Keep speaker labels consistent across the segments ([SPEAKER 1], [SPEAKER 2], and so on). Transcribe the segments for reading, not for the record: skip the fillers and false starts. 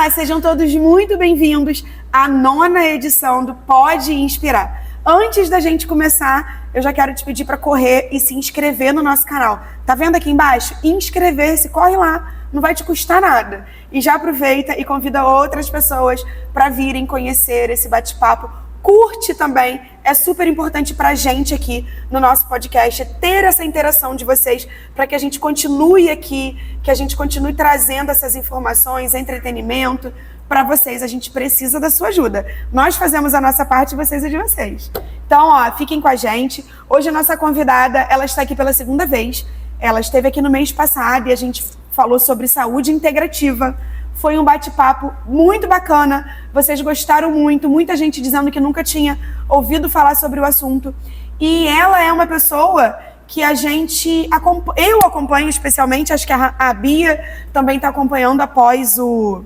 [SPEAKER 1] Olá, sejam todos muito bem-vindos à 9ª edição do Pode Inspirar. Antes da gente começar, eu já quero te pedir para correr e se inscrever no nosso canal. Tá vendo aqui embaixo? Inscrever-se, corre lá, não vai te custar nada. E já aproveita e convida outras pessoas para virem conhecer esse bate-papo. Curte também, é super importante pra gente aqui no nosso podcast ter essa interação de vocês para que a gente continue aqui, que a gente continue trazendo essas informações, entretenimento para vocês. A gente precisa da sua ajuda. Nós fazemos a nossa parte e vocês a de vocês. Então, ó, fiquem com a gente. Hoje a nossa convidada, ela está aqui pela segunda vez. Ela esteve aqui no mês passado e a gente falou sobre saúde integrativa. Foi um bate-papo muito bacana, vocês gostaram muito, muita gente dizendo que nunca tinha ouvido falar sobre o assunto. E ela é uma pessoa que eu acompanho especialmente, acho que a Bia também está acompanhando após o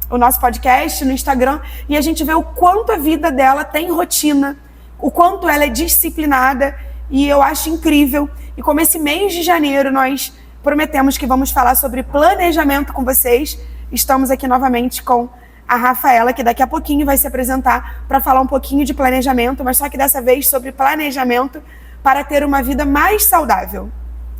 [SPEAKER 1] nosso podcast no Instagram, e a gente vê o quanto a vida dela tem rotina, o quanto ela é disciplinada, e eu acho incrível. E como esse mês de janeiro nós prometemos que vamos falar sobre planejamento com vocês, estamos aqui novamente com a Rafaela, que daqui a pouquinho vai se apresentar para falar um pouquinho de planejamento, mas só que dessa vez sobre planejamento para ter uma vida mais saudável.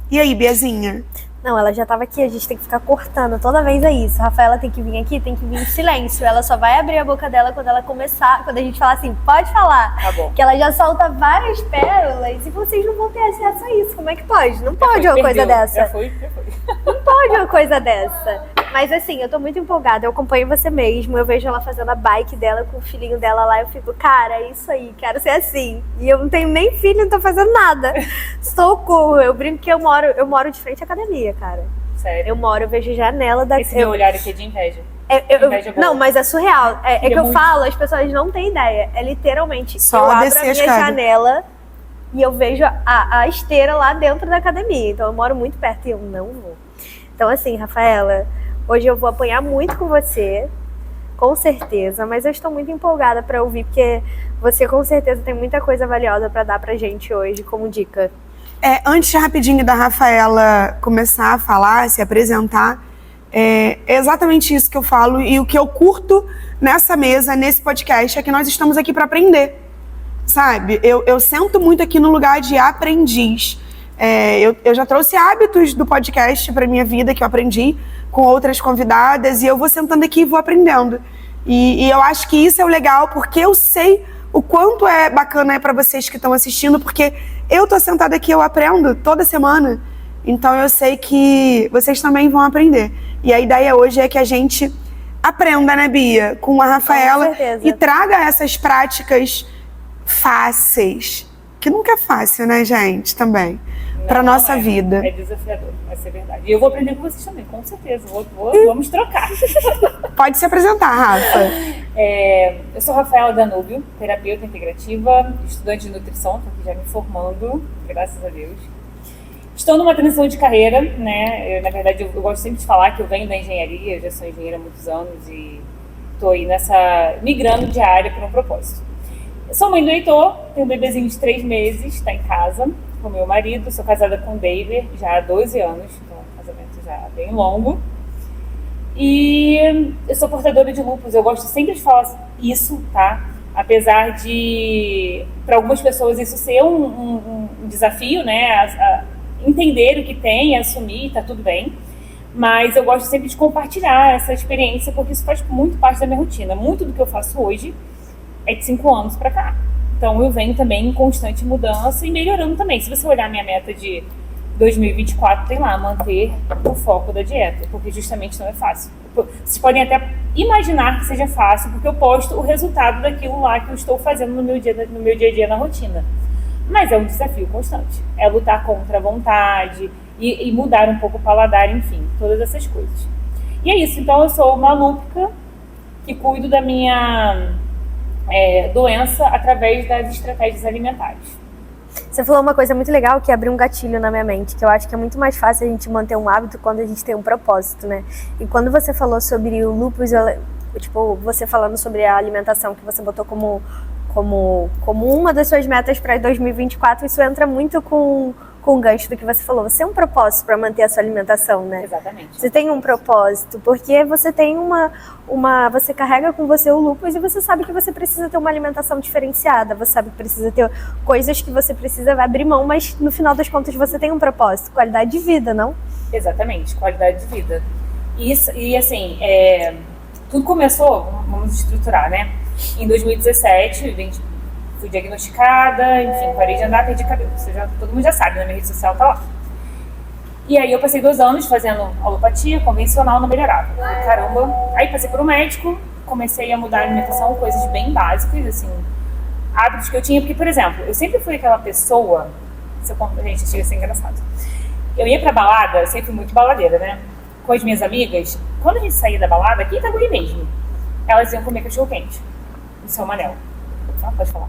[SPEAKER 1] E aí, Biazinha?
[SPEAKER 2] Não, ela já estava aqui, a gente tem que ficar cortando, toda vez é isso. A Rafaela tem que vir aqui, tem que vir em silêncio. Ela só vai abrir a boca dela quando ela começar, quando a gente falar assim, pode falar.
[SPEAKER 3] Tá bom.
[SPEAKER 2] Que ela já solta várias pérolas e vocês não vão ter acesso a isso. Como é que pode? Não pode uma coisa dessa.
[SPEAKER 3] Já foi.
[SPEAKER 2] Não pode uma coisa dessa. Mas assim, eu tô muito empolgada, eu acompanho você mesmo, eu vejo ela fazendo a bike dela com o filhinho dela lá, eu fico, cara, é isso aí, quero ser assim. E eu não tenho nem filho, não tô fazendo nada. Socorro, eu brinco que eu moro de frente à academia, cara.
[SPEAKER 3] Sério?
[SPEAKER 2] Eu vejo janela da...
[SPEAKER 3] Esse meu olhar aqui é de inveja. Inveja boa.
[SPEAKER 2] Não, mas é surreal. É que eu
[SPEAKER 3] muito.
[SPEAKER 2] falo, as pessoas não têm ideia. É literalmente,
[SPEAKER 1] Só
[SPEAKER 2] eu abro a
[SPEAKER 1] descer a
[SPEAKER 2] minha
[SPEAKER 1] escada.
[SPEAKER 2] janela e eu vejo a esteira lá dentro da academia. Então eu moro muito perto e eu não vou. Então assim, Rafaela, hoje eu vou apanhar muito com você, com certeza, mas eu estou muito empolgada para ouvir, porque você com certeza tem muita coisa valiosa para dar pra gente hoje como dica.
[SPEAKER 1] Antes rapidinho da Rafaela começar a falar, se apresentar, é exatamente isso que eu falo e o que eu curto nessa mesa, nesse podcast, é que nós estamos aqui para aprender, sabe? Eu sento muito aqui no lugar de aprendiz. Eu já trouxe hábitos do podcast para minha vida que eu aprendi com outras convidadas e eu vou sentando aqui e vou aprendendo. E eu acho que isso é o legal, porque eu sei o quanto é bacana para vocês que estão assistindo, porque eu tô sentada aqui, eu aprendo toda semana, então eu sei que vocês também vão aprender. E a ideia hoje é que a gente aprenda, né, Bia, com a Rafaela, e traga essas práticas fáceis, que nunca é fácil, né, gente, também, para nossa vida.
[SPEAKER 3] É desafiador, vai ser verdade. E eu vou aprender com vocês também, com certeza. Vamos trocar.
[SPEAKER 1] Pode se apresentar, Rafa.
[SPEAKER 3] Eu sou Rafaela Danúbio, terapeuta integrativa, estudante de nutrição, estou aqui já me formando, graças a Deus. Estou numa transição de carreira, né? Na verdade, eu gosto sempre de falar que eu venho da engenharia, eu já sou engenheira há muitos anos e estou aí migrando de área por um propósito. Eu sou mãe do Heitor, tenho um bebezinho de 3 meses, está em casa com meu marido, sou casada com o David já há 12 anos, então um casamento já bem longo. E eu sou portadora de lúpus, eu gosto sempre de falar isso, tá? Apesar de, para algumas pessoas, isso ser um desafio, né? Entender o que tem, assumir, tá tudo bem. Mas eu gosto sempre de compartilhar essa experiência, porque isso faz muito parte da minha rotina. Muito do que eu faço hoje é de 5 anos pra cá. Então eu venho também em constante mudança e melhorando também. Se você olhar minha meta de 2024, tem lá, manter o foco da dieta, porque justamente não é fácil. Vocês podem até imaginar que seja fácil, porque eu posto o resultado daquilo lá que eu estou fazendo no meu dia a dia na rotina. Mas é um desafio constante. É lutar contra a vontade e mudar um pouco o paladar, enfim, todas essas coisas. E é isso, então eu sou uma lúpica que cuido da minha doença através das estratégias alimentares.
[SPEAKER 2] Você falou uma coisa muito legal que abriu um gatilho na minha mente, que eu acho que é muito mais fácil a gente manter um hábito quando a gente tem um propósito, né? E quando você falou sobre o lúpus, tipo, você falando sobre a alimentação que você botou como uma das suas metas para 2024, isso entra muito com com o gancho do que você falou. Você tem um propósito para manter a sua alimentação, né?
[SPEAKER 3] Exatamente.
[SPEAKER 2] Você tem um propósito, porque você tem você carrega com você o lúpus e você sabe que você precisa ter uma alimentação diferenciada, você sabe que precisa ter coisas que você precisa abrir mão, mas no final das contas você tem um propósito, qualidade de vida, não?
[SPEAKER 3] Exatamente, qualidade de vida. E assim, tudo começou, vamos estruturar, né? Em 2017, fui diagnosticada, enfim, parei de andar, perdi cabelo. Todo mundo já sabe, na minha rede social tá lá. E aí eu passei 2 anos fazendo alopatia convencional, não melhorava. Caramba. Aí passei por um médico, comecei a mudar a alimentação, coisas bem básicas, assim, hábitos que eu tinha. Porque, por exemplo, eu sempre fui aquela pessoa, gente, chega a ser engraçado. Eu ia pra balada, eu sempre fui muito baladeira, né? Com as minhas amigas, quando a gente saía da balada, aqui em Itaguaí mesmo, elas iam comer cachorro-quente no Seu Manel. Pode falar.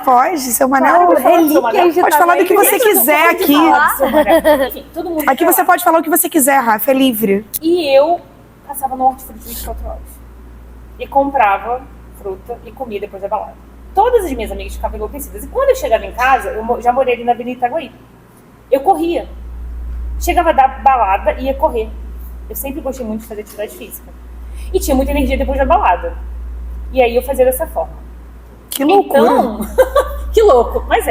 [SPEAKER 1] Pode. Seu Manel, pode falar do que você quiser aqui.
[SPEAKER 3] Enfim, todo mundo
[SPEAKER 1] aqui você pode falar o que você quiser, Rafa, é livre.
[SPEAKER 3] E eu passava no hortifruti 24 horas. E comprava fruta e comia depois da balada. Todas as minhas amigas ficavam enlouquecidas. E quando eu chegava em casa, eu já morei ali na Avenida Itaguaí. Eu corria. Chegava da balada e ia correr. Eu sempre gostei muito de fazer atividade física. E tinha muita energia depois da balada. E aí eu fazia dessa forma.
[SPEAKER 1] Que loucura.
[SPEAKER 3] Então, que louco, mas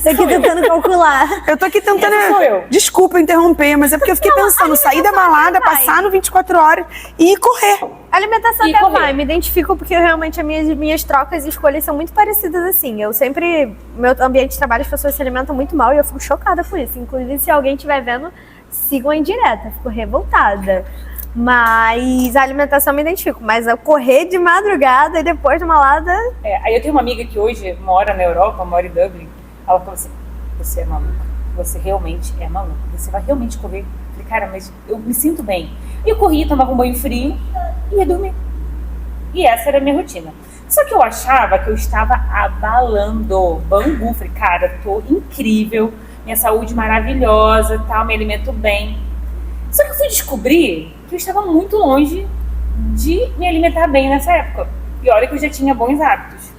[SPEAKER 2] Tô aqui tentando calcular.
[SPEAKER 1] Eu tô aqui tentando.
[SPEAKER 3] Essa sou eu.
[SPEAKER 1] Desculpa interromper, mas é porque eu fiquei pensando, sair da balada, passar no 24 horas e correr.
[SPEAKER 2] Alimentação até vai, me identifico porque realmente as minhas trocas e escolhas são muito parecidas assim. Meu ambiente de trabalho, as pessoas se alimentam muito mal e eu fico chocada por isso. Inclusive, se alguém estiver vendo, sigam em direta, fico revoltada. Mas a alimentação me identifico, mas eu correr de madrugada e depois de uma balada...
[SPEAKER 3] Aí eu tenho uma amiga que hoje mora na Europa, mora em Dublin, ela falou assim, você é maluca, você realmente é maluca, você vai realmente correr? Eu falei, cara, mas eu me sinto bem. E eu corria, tomava um banho frio e ia dormir. E essa era a minha rotina. Só que eu achava que eu estava abalando Bangu. Falei, cara, tô incrível, minha saúde maravilhosa, tal, me alimento bem. Só que eu fui descobrir que eu estava muito longe de me alimentar bem nessa época. E olha que eu já tinha bons hábitos.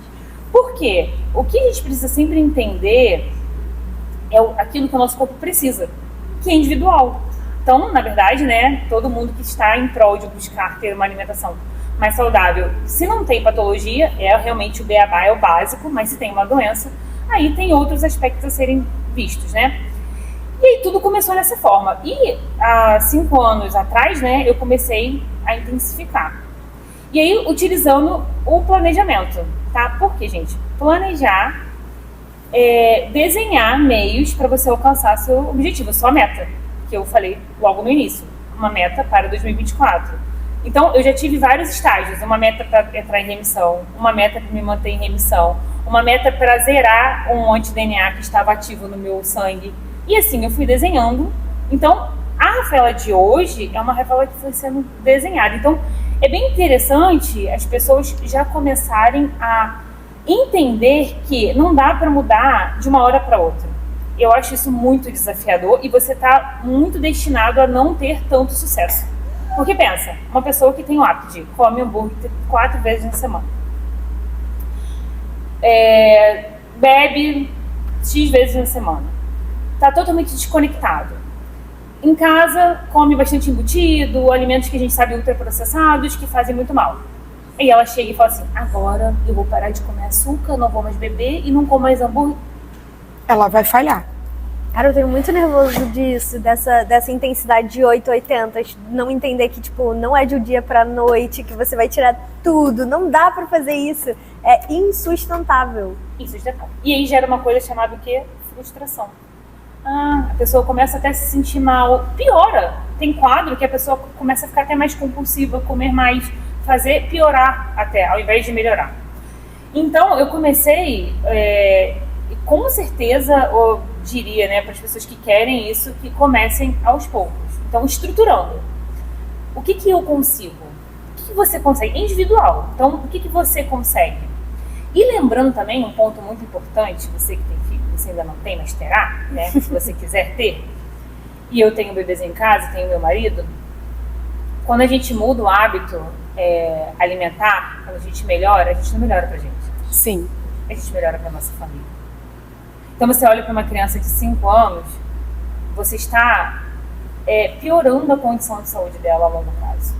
[SPEAKER 3] Por quê? O que a gente precisa sempre entender é aquilo que o nosso corpo precisa, que é individual. Então, na verdade, né, todo mundo que está em prol de buscar ter uma alimentação mais saudável, se não tem patologia, realmente o beabá é o básico, mas se tem uma doença, aí tem outros aspectos a serem vistos, né? E aí tudo começou dessa forma. E há 5 anos atrás, né, eu comecei a intensificar. E aí, utilizando o planejamento, tá? Porque, gente, planejar é desenhar meios para você alcançar seu objetivo, a sua meta, que eu falei logo no início, uma meta para 2024. Então, eu já tive vários estágios, uma meta para entrar em remissão, uma meta para me manter em remissão, uma meta para zerar um anti-DNA que estava ativo no meu sangue. E assim, eu fui desenhando. Então, a Rafaela de hoje é uma Rafaela que foi sendo desenhada. Então, é bem interessante as pessoas já começarem a entender que não dá para mudar de uma hora para outra. Eu acho isso muito desafiador e você está muito destinado a não ter tanto sucesso. Porque pensa, uma pessoa que tem o hábito de come hambúrguer 4 vezes na semana, bebe X vezes na semana, está totalmente desconectado. Em casa, come bastante embutido, alimentos que a gente sabe ultraprocessados, que fazem muito mal. Aí ela chega e fala assim, agora eu vou parar de comer açúcar, não vou mais beber e não como mais hambúrguer.
[SPEAKER 1] Ela vai falhar.
[SPEAKER 2] Cara, eu tenho muito nervoso disso, dessa intensidade de 880, não entender que, tipo, não é de um dia pra noite, que você vai tirar tudo, não dá pra fazer isso. É insustentável.
[SPEAKER 3] Insustentável. E aí gera uma coisa chamada o quê? Frustração. A pessoa começa até a se sentir mal, piora. Tem quadro que a pessoa começa a ficar até mais compulsiva, comer mais, piorar até, ao invés de melhorar. Então, eu comecei, com certeza, eu diria, né, para as pessoas que querem isso, que comecem aos poucos. Então, estruturando. O que eu consigo? O que você consegue? Individual. Então, o que você consegue? E lembrando também, um ponto muito importante, você que tem filho, você ainda não tem, mas terá, né, se você quiser ter, e eu tenho bebês em casa, tenho meu marido, quando a gente muda o hábito alimentar, quando a gente melhora, a gente não melhora pra gente.
[SPEAKER 1] Sim.
[SPEAKER 3] A gente melhora pra nossa família. Quando você olha para uma criança de 5 anos, você está piorando a condição de saúde dela a longo prazo.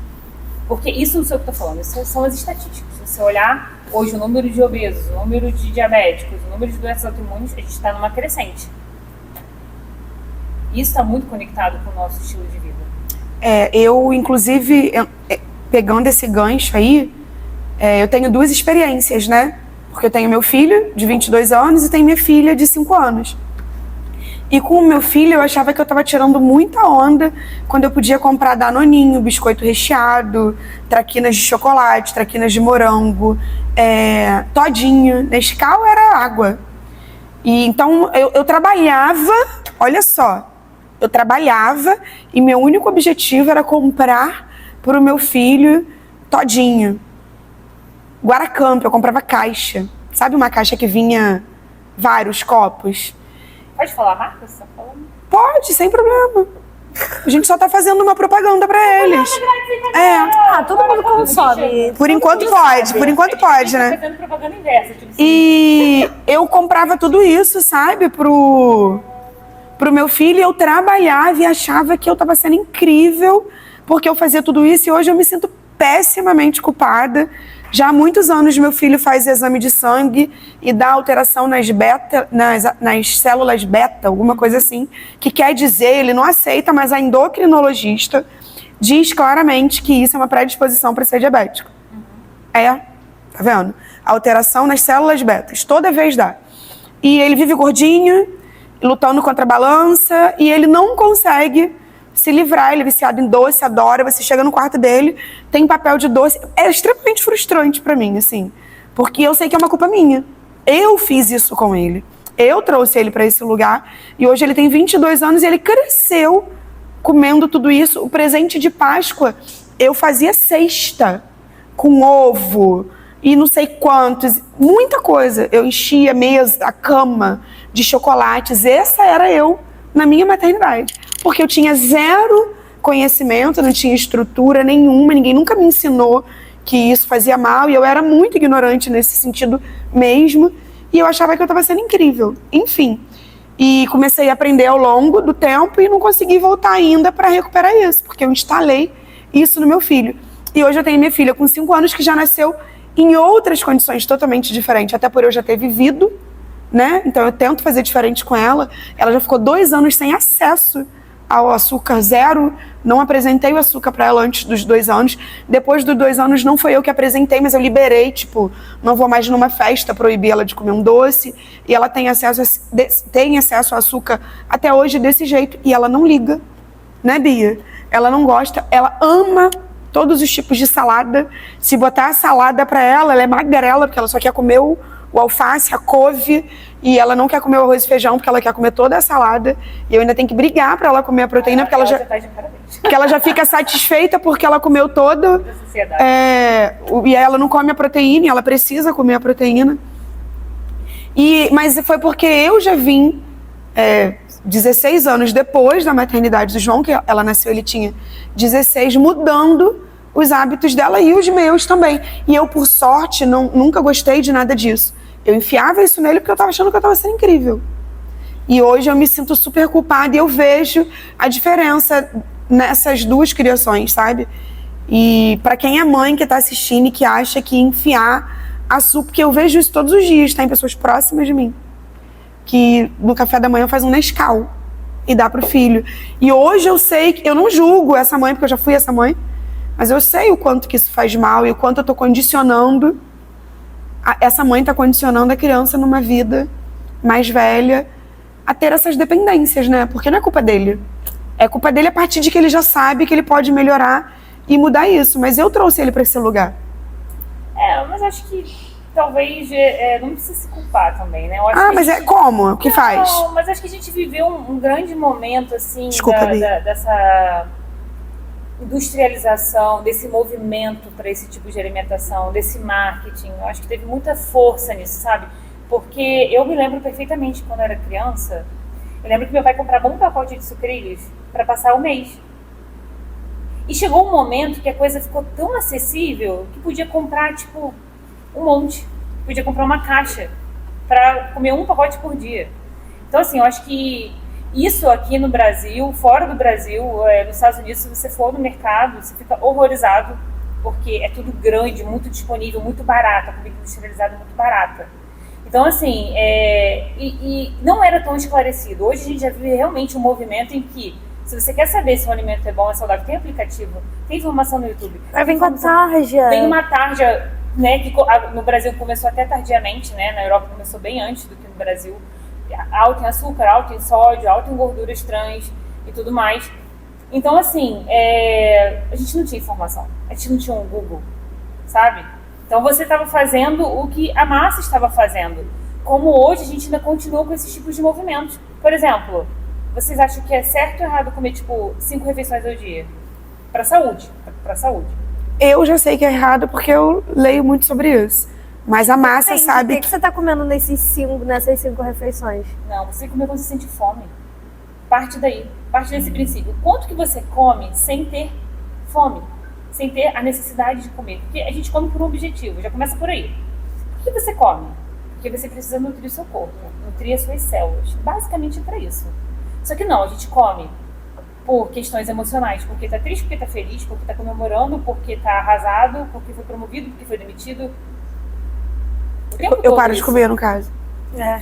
[SPEAKER 3] Porque isso não sei o que eu estou falando, isso são as estatísticas. Se você olhar hoje o número de obesos, o número de diabéticos, o número de doenças autoimunes, a gente está numa crescente. Isso está muito conectado com o nosso estilo de vida.
[SPEAKER 1] Eu, inclusive, pegando esse gancho aí, eu tenho 2 experiências, né? Porque eu tenho meu filho, de 22 anos, e tenho minha filha, de 5 anos. E com o meu filho, eu achava que eu estava tirando muita onda quando eu podia comprar danoninho, biscoito recheado, traquinas de chocolate, traquinas de morango, todinho. Nescau era água. E então, eu trabalhava, olha só, eu trabalhava e meu único objetivo era comprar para o meu filho todinho. Guaracamp, eu comprava caixa. Sabe uma caixa que vinha vários copos?
[SPEAKER 3] Pode falar a marca? Você tá falando?
[SPEAKER 1] Pode, sem problema. A gente só tá fazendo uma propaganda pra eles.
[SPEAKER 2] Todo mundo consome.
[SPEAKER 1] Por enquanto pode, né?
[SPEAKER 3] Tá fazendo propaganda inversa. Tipo assim.
[SPEAKER 1] E eu comprava tudo isso, sabe, pro meu filho. Eu trabalhava e achava que eu tava sendo incrível porque eu fazia tudo isso, e hoje eu me sinto pessimamente culpada. Já há muitos anos meu filho faz exame de sangue e dá alteração nas células beta, alguma coisa assim, que quer dizer, ele não aceita, mas a endocrinologista diz claramente que isso é uma predisposição para ser diabético. Tá vendo? Alteração nas células betas, toda vez dá. E ele vive gordinho, lutando contra a balança, e ele não consegue se livrar. Ele é viciado em doce, adora. Você chega no quarto dele, tem papel de doce. É extremamente frustrante pra mim, assim, porque eu sei que é uma culpa minha. Eu fiz isso com ele. Eu trouxe ele pra esse lugar, e hoje ele tem 22 anos e ele cresceu comendo tudo isso. O presente de Páscoa, eu fazia cesta com ovo e não sei quantos, muita coisa. Eu enchia a mesa, a cama de chocolates. Essa era eu na minha maternidade. Porque eu tinha zero conhecimento, não tinha estrutura nenhuma, ninguém nunca me ensinou que isso fazia mal, e eu era muito ignorante nesse sentido mesmo, e eu achava que eu estava sendo incrível. Enfim, e comecei a aprender ao longo do tempo e não consegui voltar ainda para recuperar isso, porque eu instalei isso no meu filho. E hoje eu tenho minha filha com 5 anos que já nasceu em outras condições totalmente diferentes, até por eu já ter vivido, né? Então eu tento fazer diferente com ela. Ela já ficou 2 anos sem acesso ao açúcar zero, não apresentei o açúcar para ela antes dos 2 anos. Depois dos 2 anos não foi eu que apresentei, mas eu liberei, tipo, não vou mais numa festa proibir ela de comer um doce, e ela tem acesso ao açúcar até hoje desse jeito, e ela não liga, né, Bia? Ela não gosta, ela ama todos os tipos de salada. Se botar a salada para ela é magrela, porque ela só quer comer o alface, a couve, e ela não quer comer o arroz e feijão, porque ela quer comer toda a salada. E eu ainda tenho que brigar para ela comer a proteína, porque ela já fica satisfeita porque ela comeu todo. E ela não come a proteína, e ela precisa comer a proteína. Mas foi porque eu já vim 16 anos depois da maternidade do João, que ela nasceu, ele tinha 16, mudando os hábitos dela e os meus também. E eu, por sorte, nunca gostei de nada disso. Eu enfiava isso nele porque eu tava achando que eu tava sendo incrível. E hoje eu me sinto super culpada e eu vejo a diferença nessas 2 criações, sabe? E pra quem é mãe que tá assistindo e que acha que enfiar açúcar, porque eu vejo isso todos os dias, tá? Em pessoas próximas de mim, que no café da manhã faz um Nescau e dá pro filho. E hoje eu sei que eu não julgo essa mãe, porque eu já fui essa mãe, mas eu sei o quanto que isso faz mal e o quanto eu tô condicionando. Essa mãe tá condicionando a criança numa vida mais velha a ter essas dependências, né? Porque não é culpa dele. É culpa dele a partir de que ele já sabe que ele pode melhorar e mudar isso. Mas eu trouxe ele pra esse lugar.
[SPEAKER 3] Mas acho que talvez não precisa se culpar também, né? Eu acho
[SPEAKER 1] mas como? O que faz?
[SPEAKER 3] Não, mas acho que a gente viveu um grande momento, assim,
[SPEAKER 1] Desculpa,
[SPEAKER 3] dessa industrialização, desse movimento para esse tipo de alimentação, desse marketing. Eu acho que teve muita força nisso, sabe? Porque eu me lembro perfeitamente quando eu era criança, eu lembro que meu pai comprava um pacote de sucrilhos para passar o mês. E chegou um momento que a coisa ficou tão acessível que podia comprar, tipo, um monte. Podia comprar uma caixa para comer um pacote por dia. Então, assim, eu acho que isso aqui no Brasil, fora do Brasil, nos Estados Unidos, se você for no mercado, você fica horrorizado, porque é tudo grande, muito disponível, muito barato, a comida industrializada é muito barata. Então, assim, e não era tão esclarecido. Hoje a gente já vive realmente um movimento em que, se você quer saber se o alimento é bom, é saudável, tem aplicativo, tem informação no YouTube.
[SPEAKER 2] Vem com a tarja.
[SPEAKER 3] Tem uma tarja, né, que no Brasil começou até tardiamente, né, na Europa começou bem antes do que no Brasil. Alto em açúcar, alto em sódio, alto em gorduras trans e tudo mais. Então, assim, a gente não tinha informação, a gente não tinha um Google, sabe? Então você estava fazendo o que a massa estava fazendo. Como hoje a gente ainda continua com esses tipos de movimentos. Por exemplo, vocês acham que é certo ou errado comer, tipo, 5 refeições ao dia? Pra saúde.
[SPEAKER 1] Eu já sei que é errado porque eu leio muito sobre isso. Mas a massa sabe
[SPEAKER 2] O que você tá comendo nessas 5 refeições?
[SPEAKER 3] Não, você comer quando você sente fome. Parte daí. Parte desse princípio. Quanto que você come sem ter fome? Sem ter a necessidade de comer? Porque a gente come por um objetivo. Já começa por aí. Por que você come? Porque você precisa nutrir o seu corpo. Nutrir as suas células. Basicamente é pra isso. Só que não, a gente come por questões emocionais. Porque tá triste, porque tá feliz, porque tá comemorando, porque tá arrasado, porque foi promovido, porque foi demitido.
[SPEAKER 1] Eu paro de comer, no caso.
[SPEAKER 2] É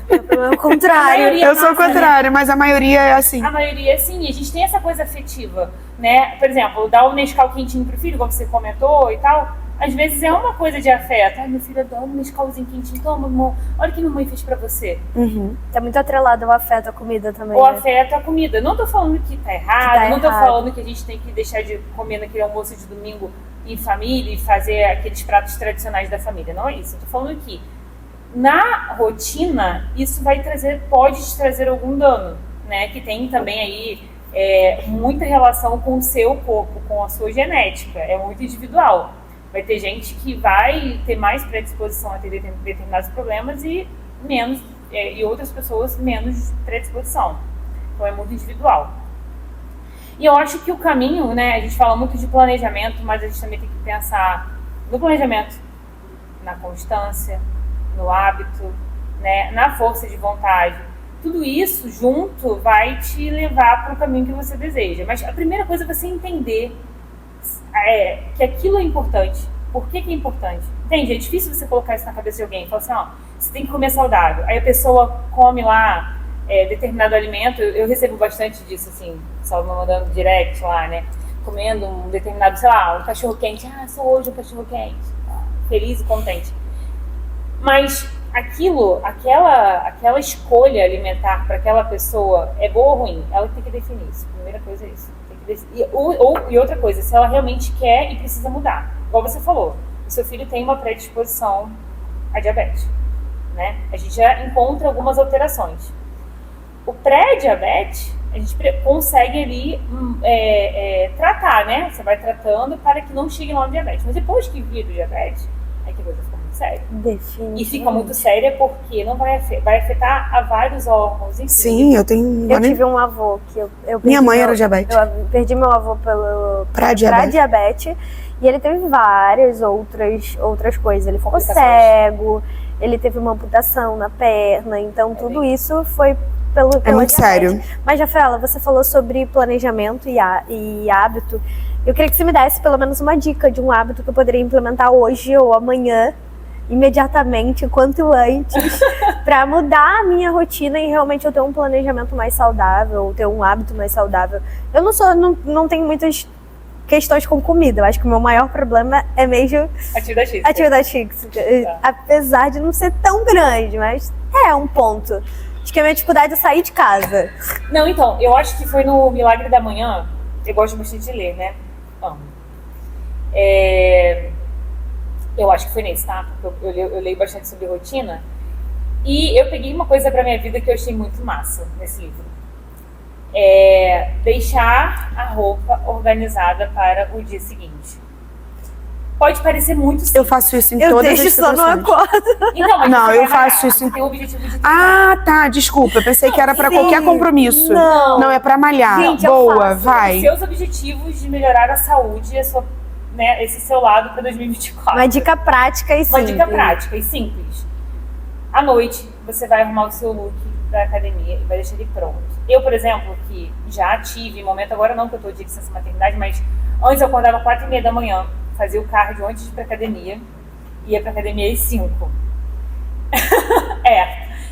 [SPEAKER 2] o contrário.
[SPEAKER 1] Eu sou o contrário, mas a maioria é assim.
[SPEAKER 3] A maioria é assim. A gente tem essa coisa afetiva, né? Por exemplo, dar o Nescau quentinho pro filho, como você comentou e tal. Às vezes é uma coisa de afeto. Ai, meu filho adora um Nescauzinho quentinho. Toma, amor. Olha o que mamãe fez pra você.
[SPEAKER 1] Uhum.
[SPEAKER 2] Tá muito atrelado ao afeto à comida também.
[SPEAKER 3] O
[SPEAKER 2] né?
[SPEAKER 3] afeto à comida. Não tô falando que tá errado. Não tô falando que a gente tem que deixar de comer naquele almoço de domingo em família e fazer aqueles pratos tradicionais da família. Não é isso. Eu tô falando que na rotina, isso pode te trazer algum dano, né? Que tem também aí muita relação com o seu corpo, com a sua genética. É muito individual. Vai ter gente que vai ter mais predisposição a ter determinados problemas e outras pessoas menos predisposição. Então é muito individual. E eu acho que o caminho, né? A gente fala muito de planejamento, mas a gente também tem que pensar no planejamento, na constância, no hábito, né, na força de vontade. Tudo isso junto vai te levar para o caminho que você deseja. Mas a primeira coisa é você entender que aquilo é importante. Por que é importante? Entende? É difícil você colocar isso na cabeça de alguém. Falar assim, você tem que comer saudável. Aí a pessoa come lá determinado alimento. Eu recebo bastante disso, assim, só me mandando direct lá, né? Comendo um determinado, sei lá, um cachorro quente. Sou hoje um cachorro quente. Feliz e contente. Mas aquela escolha alimentar para aquela pessoa é boa ou ruim? Ela tem que definir isso. A primeira coisa é isso. E outra coisa, se ela realmente quer e precisa mudar. Igual você falou, o seu filho tem uma predisposição a diabetes, né? A gente já encontra algumas alterações. O pré-diabetes, a gente consegue ali tratar, né? Você vai tratando para que não chegue lá no diabetes. Mas depois que vira o diabetes, aí que a coisa fica muito séria.
[SPEAKER 2] Definitivamente.
[SPEAKER 3] E fica muito séria porque não vai afetar a vários órgãos. Enfim.
[SPEAKER 1] Sim, eu tenho...
[SPEAKER 2] Eu tive um avô que eu perdi.
[SPEAKER 1] Minha mãe era diabética.
[SPEAKER 2] Eu perdi meu avô pelo
[SPEAKER 1] Pré-diabetes.
[SPEAKER 2] diabetes. E ele teve várias outras coisas. Ele ficou cego, ele teve uma amputação na perna. Então, tudo isso foi pela
[SPEAKER 1] muito
[SPEAKER 2] diabetes.
[SPEAKER 1] sério.
[SPEAKER 2] Mas, Rafaela, você falou sobre planejamento e hábito. Eu queria que você me desse pelo menos uma dica de um hábito que eu poderia implementar hoje ou amanhã, imediatamente, quanto antes, para mudar a minha rotina e realmente eu ter um planejamento mais saudável, ter um hábito mais saudável. Eu não tenho muitas questões com comida. Eu acho que o meu maior problema é mesmo atividade física. Apesar de não ser tão grande, mas é um ponto. Acho que a minha dificuldade é sair de casa.
[SPEAKER 3] Não, então, eu acho que foi no Milagre da Manhã. Eu gosto bastante de ler, né? Amo. Eu acho que foi nesse, tá? Porque eu leio bastante sobre rotina. E eu peguei uma coisa pra minha vida que eu achei muito massa nesse livro. Deixar a roupa organizada para o dia seguinte. Pode parecer muito simples.
[SPEAKER 1] Eu faço isso em todas as situações.
[SPEAKER 2] Eu deixo só no acordo.
[SPEAKER 3] Então, mas
[SPEAKER 1] Não,
[SPEAKER 3] você
[SPEAKER 1] eu
[SPEAKER 3] vai
[SPEAKER 1] faço
[SPEAKER 3] malhar,
[SPEAKER 1] isso.
[SPEAKER 3] você tem o objetivo de
[SPEAKER 1] Tá, desculpa. Eu pensei que era pra
[SPEAKER 2] Sim.
[SPEAKER 1] qualquer compromisso.
[SPEAKER 2] Não.
[SPEAKER 1] É pra malhar.
[SPEAKER 2] Gente, eu
[SPEAKER 1] Boa,
[SPEAKER 2] faço.
[SPEAKER 1] vai.
[SPEAKER 3] Os seus objetivos de melhorar a saúde, esse seu lado para 2024.
[SPEAKER 2] Uma dica prática e simples.
[SPEAKER 3] Uma dica prática e simples. À noite, você vai arrumar o seu look da academia e vai deixar ele pronto. Eu, por exemplo, que já tive, momento agora não, que eu tô de licença maternidade, mas antes eu acordava 4h30 da manhã, fazia o cardio antes de ir pra academia, ia pra academia às 5.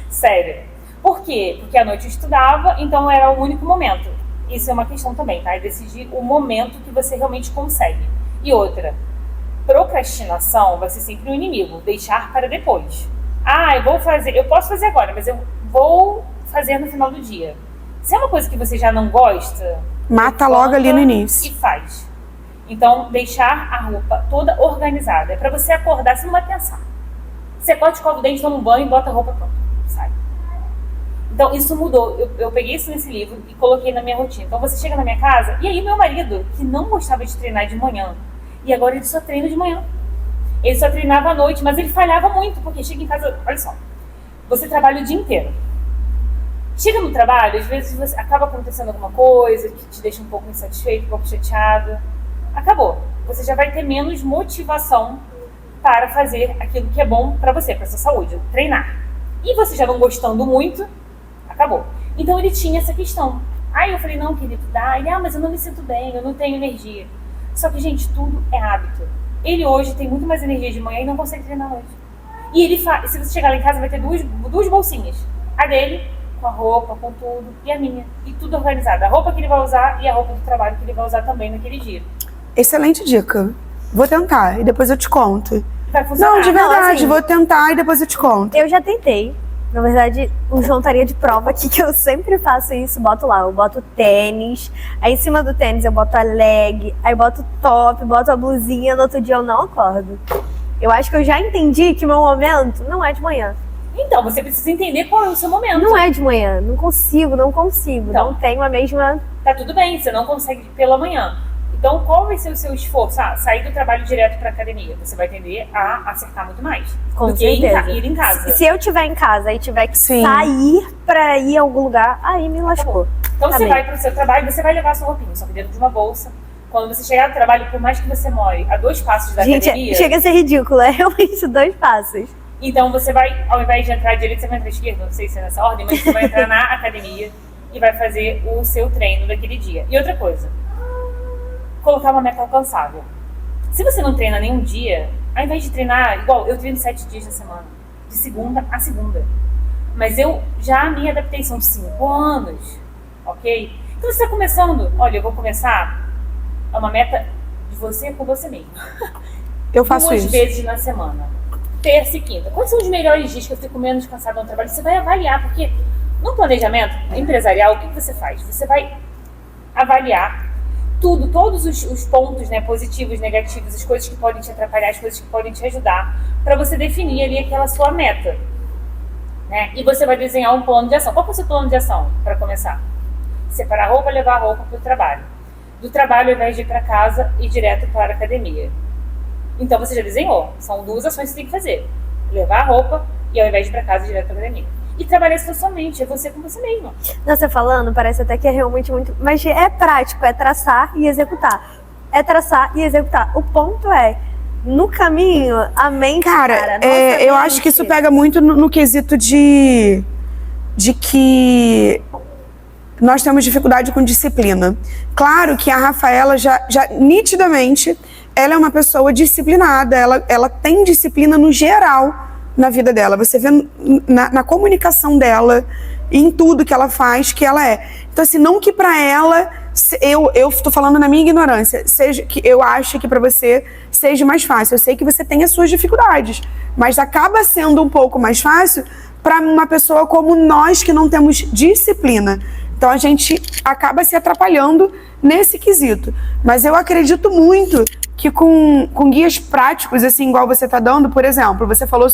[SPEAKER 3] Sério. Por quê? Porque à noite eu estudava, então era o único momento. Isso é uma questão também, tá? É decidir o momento que você realmente consegue. E outra, procrastinação vai ser sempre um inimigo, deixar para depois. Eu posso fazer agora, mas eu vou fazer no final do dia. Se é uma coisa que você já não gosta,
[SPEAKER 1] mata logo ali no início.
[SPEAKER 3] E faz. Então, deixar a roupa toda organizada. É pra você acordar, você não vai pensar. Você acorda, escova o dente, toma um banho e bota a roupa pronta. Sai. Então, isso mudou. Eu peguei isso nesse livro e coloquei na minha rotina. Então, você chega na minha casa, e aí meu marido, que não gostava de treinar de manhã, e agora ele só treina de manhã. Ele só treinava à noite, mas ele falhava muito, porque chega em casa, olha só, você trabalha o dia inteiro. Chega no trabalho, às vezes acaba acontecendo alguma coisa que te deixa um pouco insatisfeito, um pouco chateado. Acabou. Você já vai ter menos motivação para fazer aquilo que é bom para você, para sua saúde, treinar. E você já não gostando muito, acabou. Então ele tinha essa questão. Aí eu falei, não, querido, dá. Ele, mas eu não me sinto bem, eu não tenho energia. Só que, gente, tudo é hábito. Ele hoje tem muito mais energia de manhã e não consegue treinar à noite. E ele se você chegar lá em casa, vai ter duas bolsinhas. A dele, com a roupa, com tudo, e a minha. E tudo organizado. A roupa que ele vai usar e a roupa do trabalho que ele vai usar também naquele dia.
[SPEAKER 1] Excelente dica. Vou tentar e depois eu te conto.
[SPEAKER 3] Vai funcionar.
[SPEAKER 1] Não, de verdade,
[SPEAKER 2] Não, assim,
[SPEAKER 1] vou tentar e depois eu te conto.
[SPEAKER 2] Eu já tentei. Na verdade, o João estaria de prova aqui que eu sempre faço isso. Boto lá, eu boto tênis. Aí em cima do tênis eu boto a leg. Aí boto top, boto a blusinha. No outro dia eu não acordo. Eu acho que eu já entendi que meu momento não é de manhã.
[SPEAKER 3] Então, você precisa entender qual é o seu momento.
[SPEAKER 2] Não é de manhã. Não consigo.
[SPEAKER 3] Então,
[SPEAKER 2] não tenho a mesma...
[SPEAKER 3] Tá tudo bem, você não consegue pela manhã. Então, qual vai ser o seu esforço? Sair do trabalho direto para academia. Você vai tender a acertar muito mais
[SPEAKER 2] Com
[SPEAKER 3] do que
[SPEAKER 2] certeza.
[SPEAKER 3] ir em casa.
[SPEAKER 2] Se eu estiver em casa e tiver que
[SPEAKER 1] Sim.
[SPEAKER 2] sair pra ir a algum lugar, aí me lascou.
[SPEAKER 3] Então, você
[SPEAKER 2] bem.
[SPEAKER 3] vai para o seu trabalho, você vai levar a sua roupinha, só que dentro de uma bolsa. Quando você chegar no trabalho, por mais que você more a 2 passos da
[SPEAKER 2] Gente,
[SPEAKER 3] academia...
[SPEAKER 2] chega a ser ridículo. É realmente 2 passos.
[SPEAKER 3] Então, você vai, ao invés de entrar à direita, você vai entrar à esquerda. Não sei se é nessa ordem, mas você vai entrar na academia e vai fazer o seu treino daquele dia. E outra coisa, colocar uma meta alcançável. Se você não treina nenhum dia, ao invés de treinar, igual eu treino 7 dias na semana, de segunda a segunda. Mas eu já me adaptei, são 5 anos, ok? Então você está começando, olha, eu vou começar, é uma meta de você com você mesmo.
[SPEAKER 1] Eu faço
[SPEAKER 3] 2
[SPEAKER 1] isso.
[SPEAKER 3] vezes na semana, terça e quinta. Quais são os melhores dias que eu fico menos cansada no trabalho? Você vai avaliar, porque no planejamento empresarial, o que você faz? Você vai avaliar todos os pontos, né, positivos, negativos, as coisas que podem te atrapalhar, as coisas que podem te ajudar, para você definir ali aquela sua meta, né? E você vai desenhar um plano de ação. Qual é o seu plano de ação para começar? Separar a roupa, levar a roupa para o trabalho. Do trabalho, ao invés de ir para casa, ir direto para a academia. Então você já desenhou. São 2 ações que você tem que fazer: levar a roupa e, ao invés de ir para casa, ir direto para a academia. E trabalhar isso na sua mente, é você com você mesma.
[SPEAKER 2] Não, você falando, parece até que é realmente muito... Mas é prático, é traçar e executar. É traçar e executar. O ponto é, no caminho, a mente...
[SPEAKER 1] Cara,
[SPEAKER 2] nossa
[SPEAKER 1] eu
[SPEAKER 2] mente-
[SPEAKER 1] acho que isso pega muito no quesito de que nós temos dificuldade com disciplina. Claro que a Rafaela já nitidamente, ela é uma pessoa disciplinada, ela tem disciplina no geral na vida dela. Você vê na comunicação dela, em tudo que ela faz, que ela é. Então, assim, não que pra ela, eu tô falando na minha ignorância, seja que eu acho que pra você seja mais fácil. Eu sei que você tem as suas dificuldades, mas acaba sendo um pouco mais fácil pra uma pessoa como nós, que não temos disciplina. Então, a gente acaba se atrapalhando nesse quesito. Mas eu acredito muito que com guias práticos, assim, igual você tá dando, por exemplo, você falou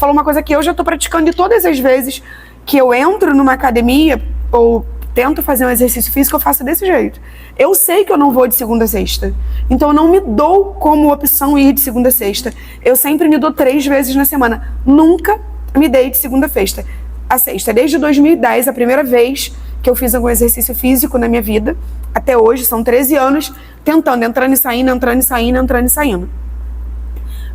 [SPEAKER 1] uma coisa que eu já tô praticando, e todas as vezes que eu entro numa academia ou tento fazer um exercício físico, eu faço desse jeito. Eu sei que eu não vou de segunda a sexta, então eu não me dou como opção ir de segunda a sexta. Eu sempre me dou 3 vezes na semana. Nunca me dei de segunda a sexta. Desde 2010, a primeira vez que eu fiz algum exercício físico na minha vida, até hoje, são 13 anos, tentando, entrando e saindo, entrando e saindo, entrando e saindo.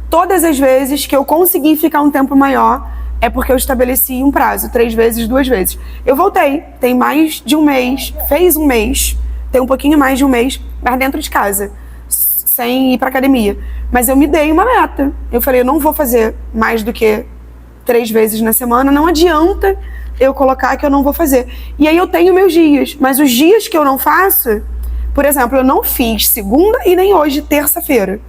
[SPEAKER 1] Todas as vezes que eu consegui ficar um tempo maior, é porque eu estabeleci um prazo, 3 vezes, 2 vezes. Eu voltei, tem mais de um mês, fez um mês, tem um pouquinho mais de um mês, mas dentro de casa, sem ir pra academia. Mas eu me dei uma meta. Eu falei, eu não vou fazer mais do que 3 vezes na semana, não adianta eu colocar que eu não vou fazer. E aí eu tenho meus dias, mas os dias que eu não faço, por exemplo, eu não fiz segunda e nem hoje, terça-feira.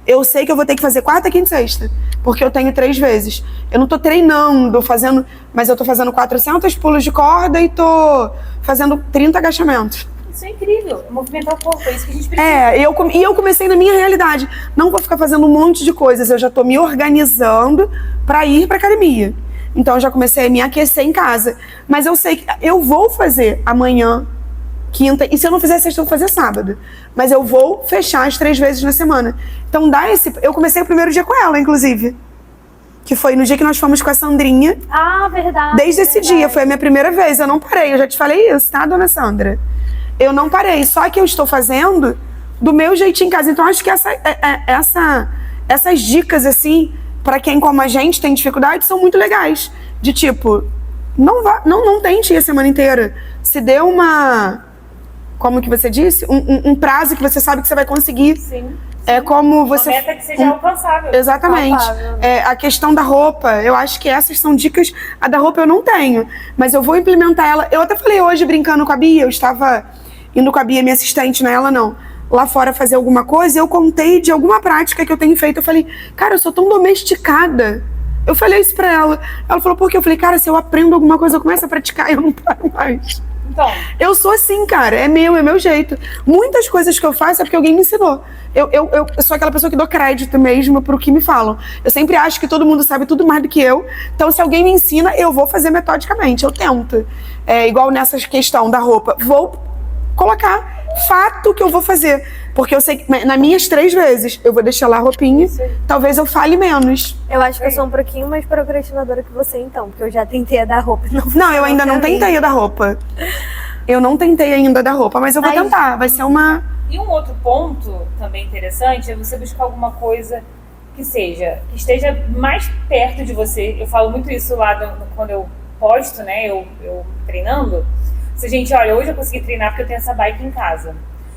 [SPEAKER 1] Eu sei que eu vou ter que fazer quarta, quinta e sexta, porque eu tenho 3 vezes. Eu não tô treinando, fazendo, mas eu tô fazendo 400 pulos de corda e tô fazendo 30 agachamentos.
[SPEAKER 3] Isso é incrível, movimentar o corpo, é isso que a gente precisa.
[SPEAKER 1] E eu comecei na minha realidade. Não vou ficar fazendo um monte de coisas, eu já tô me organizando pra ir pra academia. Então eu já comecei a me aquecer em casa. Mas eu sei que eu vou fazer amanhã, quinta, e se eu não fizer sexta, eu vou fazer sábado. Mas eu vou fechar as 3 vezes na semana. Então eu comecei o primeiro dia com ela, inclusive. Que foi no dia que nós fomos com a Sandrinha.
[SPEAKER 2] Ah, verdade.
[SPEAKER 1] Desde esse dia, foi a minha primeira vez. Eu não parei, eu já te falei isso, tá, dona Sandra? Eu não parei, só que eu estou fazendo do meu jeitinho em casa. Então acho que essas dicas, assim, pra quem como a gente tem dificuldade, são muito legais. De tipo, não tente ir a semana inteira. Se dê como que você disse? Um prazo que você sabe que você vai conseguir.
[SPEAKER 3] Sim.
[SPEAKER 1] É como você...
[SPEAKER 3] Uma meta que seja alcançável.
[SPEAKER 1] Exatamente.
[SPEAKER 2] Palpável.
[SPEAKER 1] A questão da roupa, eu acho que essas são dicas. A da roupa eu não tenho, mas eu vou implementar ela. Eu até falei hoje, brincando com a Bia, eu estava indo com a Bia, minha assistente, não é ela não, lá fora fazer alguma coisa, e eu contei de alguma prática que eu tenho feito. Eu falei, cara, eu sou tão domesticada. Eu falei isso pra ela. Ela falou, por quê? Eu falei, cara, se eu aprendo alguma coisa, eu começo a praticar e eu não paro mais.
[SPEAKER 3] Então,
[SPEAKER 1] Eu sou assim, cara, é meu jeito. Muitas coisas que eu faço é porque alguém me ensinou. Eu sou aquela pessoa que dou crédito mesmo pro que me falam. Eu sempre acho que todo mundo sabe tudo mais do que eu. Então, se alguém me ensina, eu vou fazer metodicamente, eu tento. Igual nessa questão da roupa. Vou colocar fato que eu vou fazer. Porque eu sei que nas minhas 3 vezes eu vou deixar lá a roupinha, talvez eu fale menos.
[SPEAKER 2] Eu acho que eu sou um pouquinho mais procrastinadora que você, então, porque eu já tentei a dar roupa.
[SPEAKER 1] Não, eu ainda não tentei a da roupa. Eu não tentei ainda da roupa, mas eu vou tentar. Vai ser uma...
[SPEAKER 3] E um outro ponto também interessante é você buscar alguma coisa que esteja mais perto de você. Eu falo muito isso lá quando eu posto, né, eu treinando. Gente, olha, hoje eu consegui treinar porque eu tenho essa bike em casa.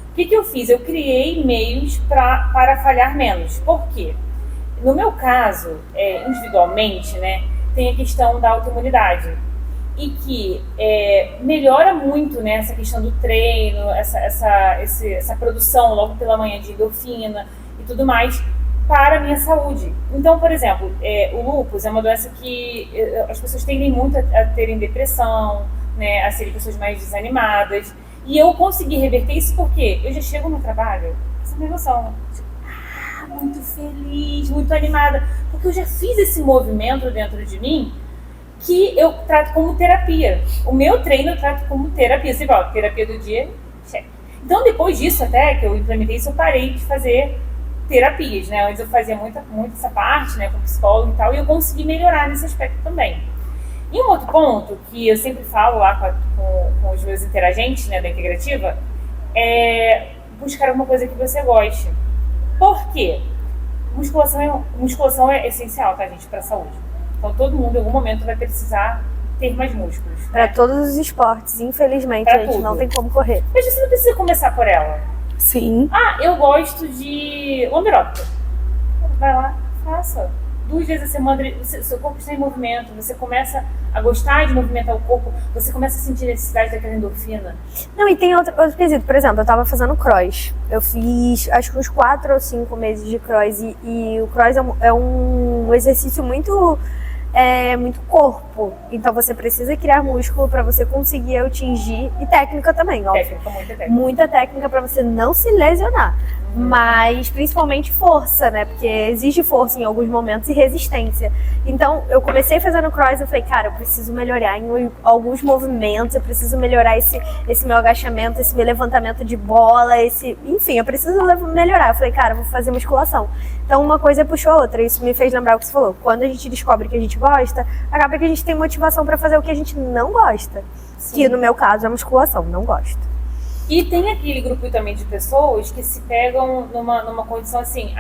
[SPEAKER 3] O que eu fiz? Eu criei meios para falhar menos. Por quê? No meu caso, individualmente, né, tem a questão da autoimunidade. E que melhora muito, né, essa questão do treino, essa produção logo pela manhã de endorfina e tudo mais para a minha saúde. Então, por exemplo, o lúpus é uma doença que as pessoas tendem muito a terem depressão, né, a serem pessoas mais desanimadas. E eu consegui reverter isso porque eu já chego no trabalho, essa minha noção, muito feliz, muito animada, porque eu já fiz esse movimento dentro de mim que eu trato como terapia. O meu treino eu trato como terapia. Você fala, terapia do dia, cheque. Então, depois disso, até que eu implementei isso, eu parei de fazer terapias, né? Antes eu fazia muito essa parte, né, com psicólogo e tal, e eu consegui melhorar nesse aspecto também. E um outro ponto que eu sempre falo lá com os meus interagentes, né, da integrativa, é buscar alguma coisa que você goste. Por quê? Musculação é essencial, tá, gente, para a saúde. Então todo mundo em algum momento vai precisar ter mais músculos.
[SPEAKER 2] Para todos os esportes, infelizmente,
[SPEAKER 3] Pra
[SPEAKER 2] a gente
[SPEAKER 3] tudo.
[SPEAKER 2] não tem como correr.
[SPEAKER 3] Mas você não precisa começar por ela.
[SPEAKER 1] Sim.
[SPEAKER 3] Ah, eu gosto de lamberóbica. Vai lá, faça. 2 vezes a semana, seu corpo está em movimento, você começa a gostar de movimentar o corpo, você começa a sentir a necessidade daquela endorfina.
[SPEAKER 2] Não, e tem outro quesito. Por exemplo, eu tava fazendo cross. Eu fiz, acho que uns 4 ou 5 meses de cross. E o cross é um exercício muito corpo. Então você precisa criar músculo para você conseguir atingir. E técnica também, óbvio.
[SPEAKER 3] Muita técnica.
[SPEAKER 2] Muita técnica para você não se lesionar. Mas principalmente força, né? Porque exige força em alguns momentos e resistência. Então eu comecei fazendo cross, eu falei, cara, eu preciso melhorar em alguns movimentos, eu preciso melhorar esse meu agachamento, esse meu levantamento de bola, enfim, eu preciso melhorar. Eu falei, cara, eu vou fazer musculação. Então uma coisa puxou a outra, isso me fez lembrar o que você falou. Quando a gente descobre que a gente gosta, acaba que a gente tem motivação para fazer o que a gente não gosta. Sim. Que no meu caso é musculação, não gosto.
[SPEAKER 3] E tem aquele grupo também de pessoas que se pegam numa condição assim,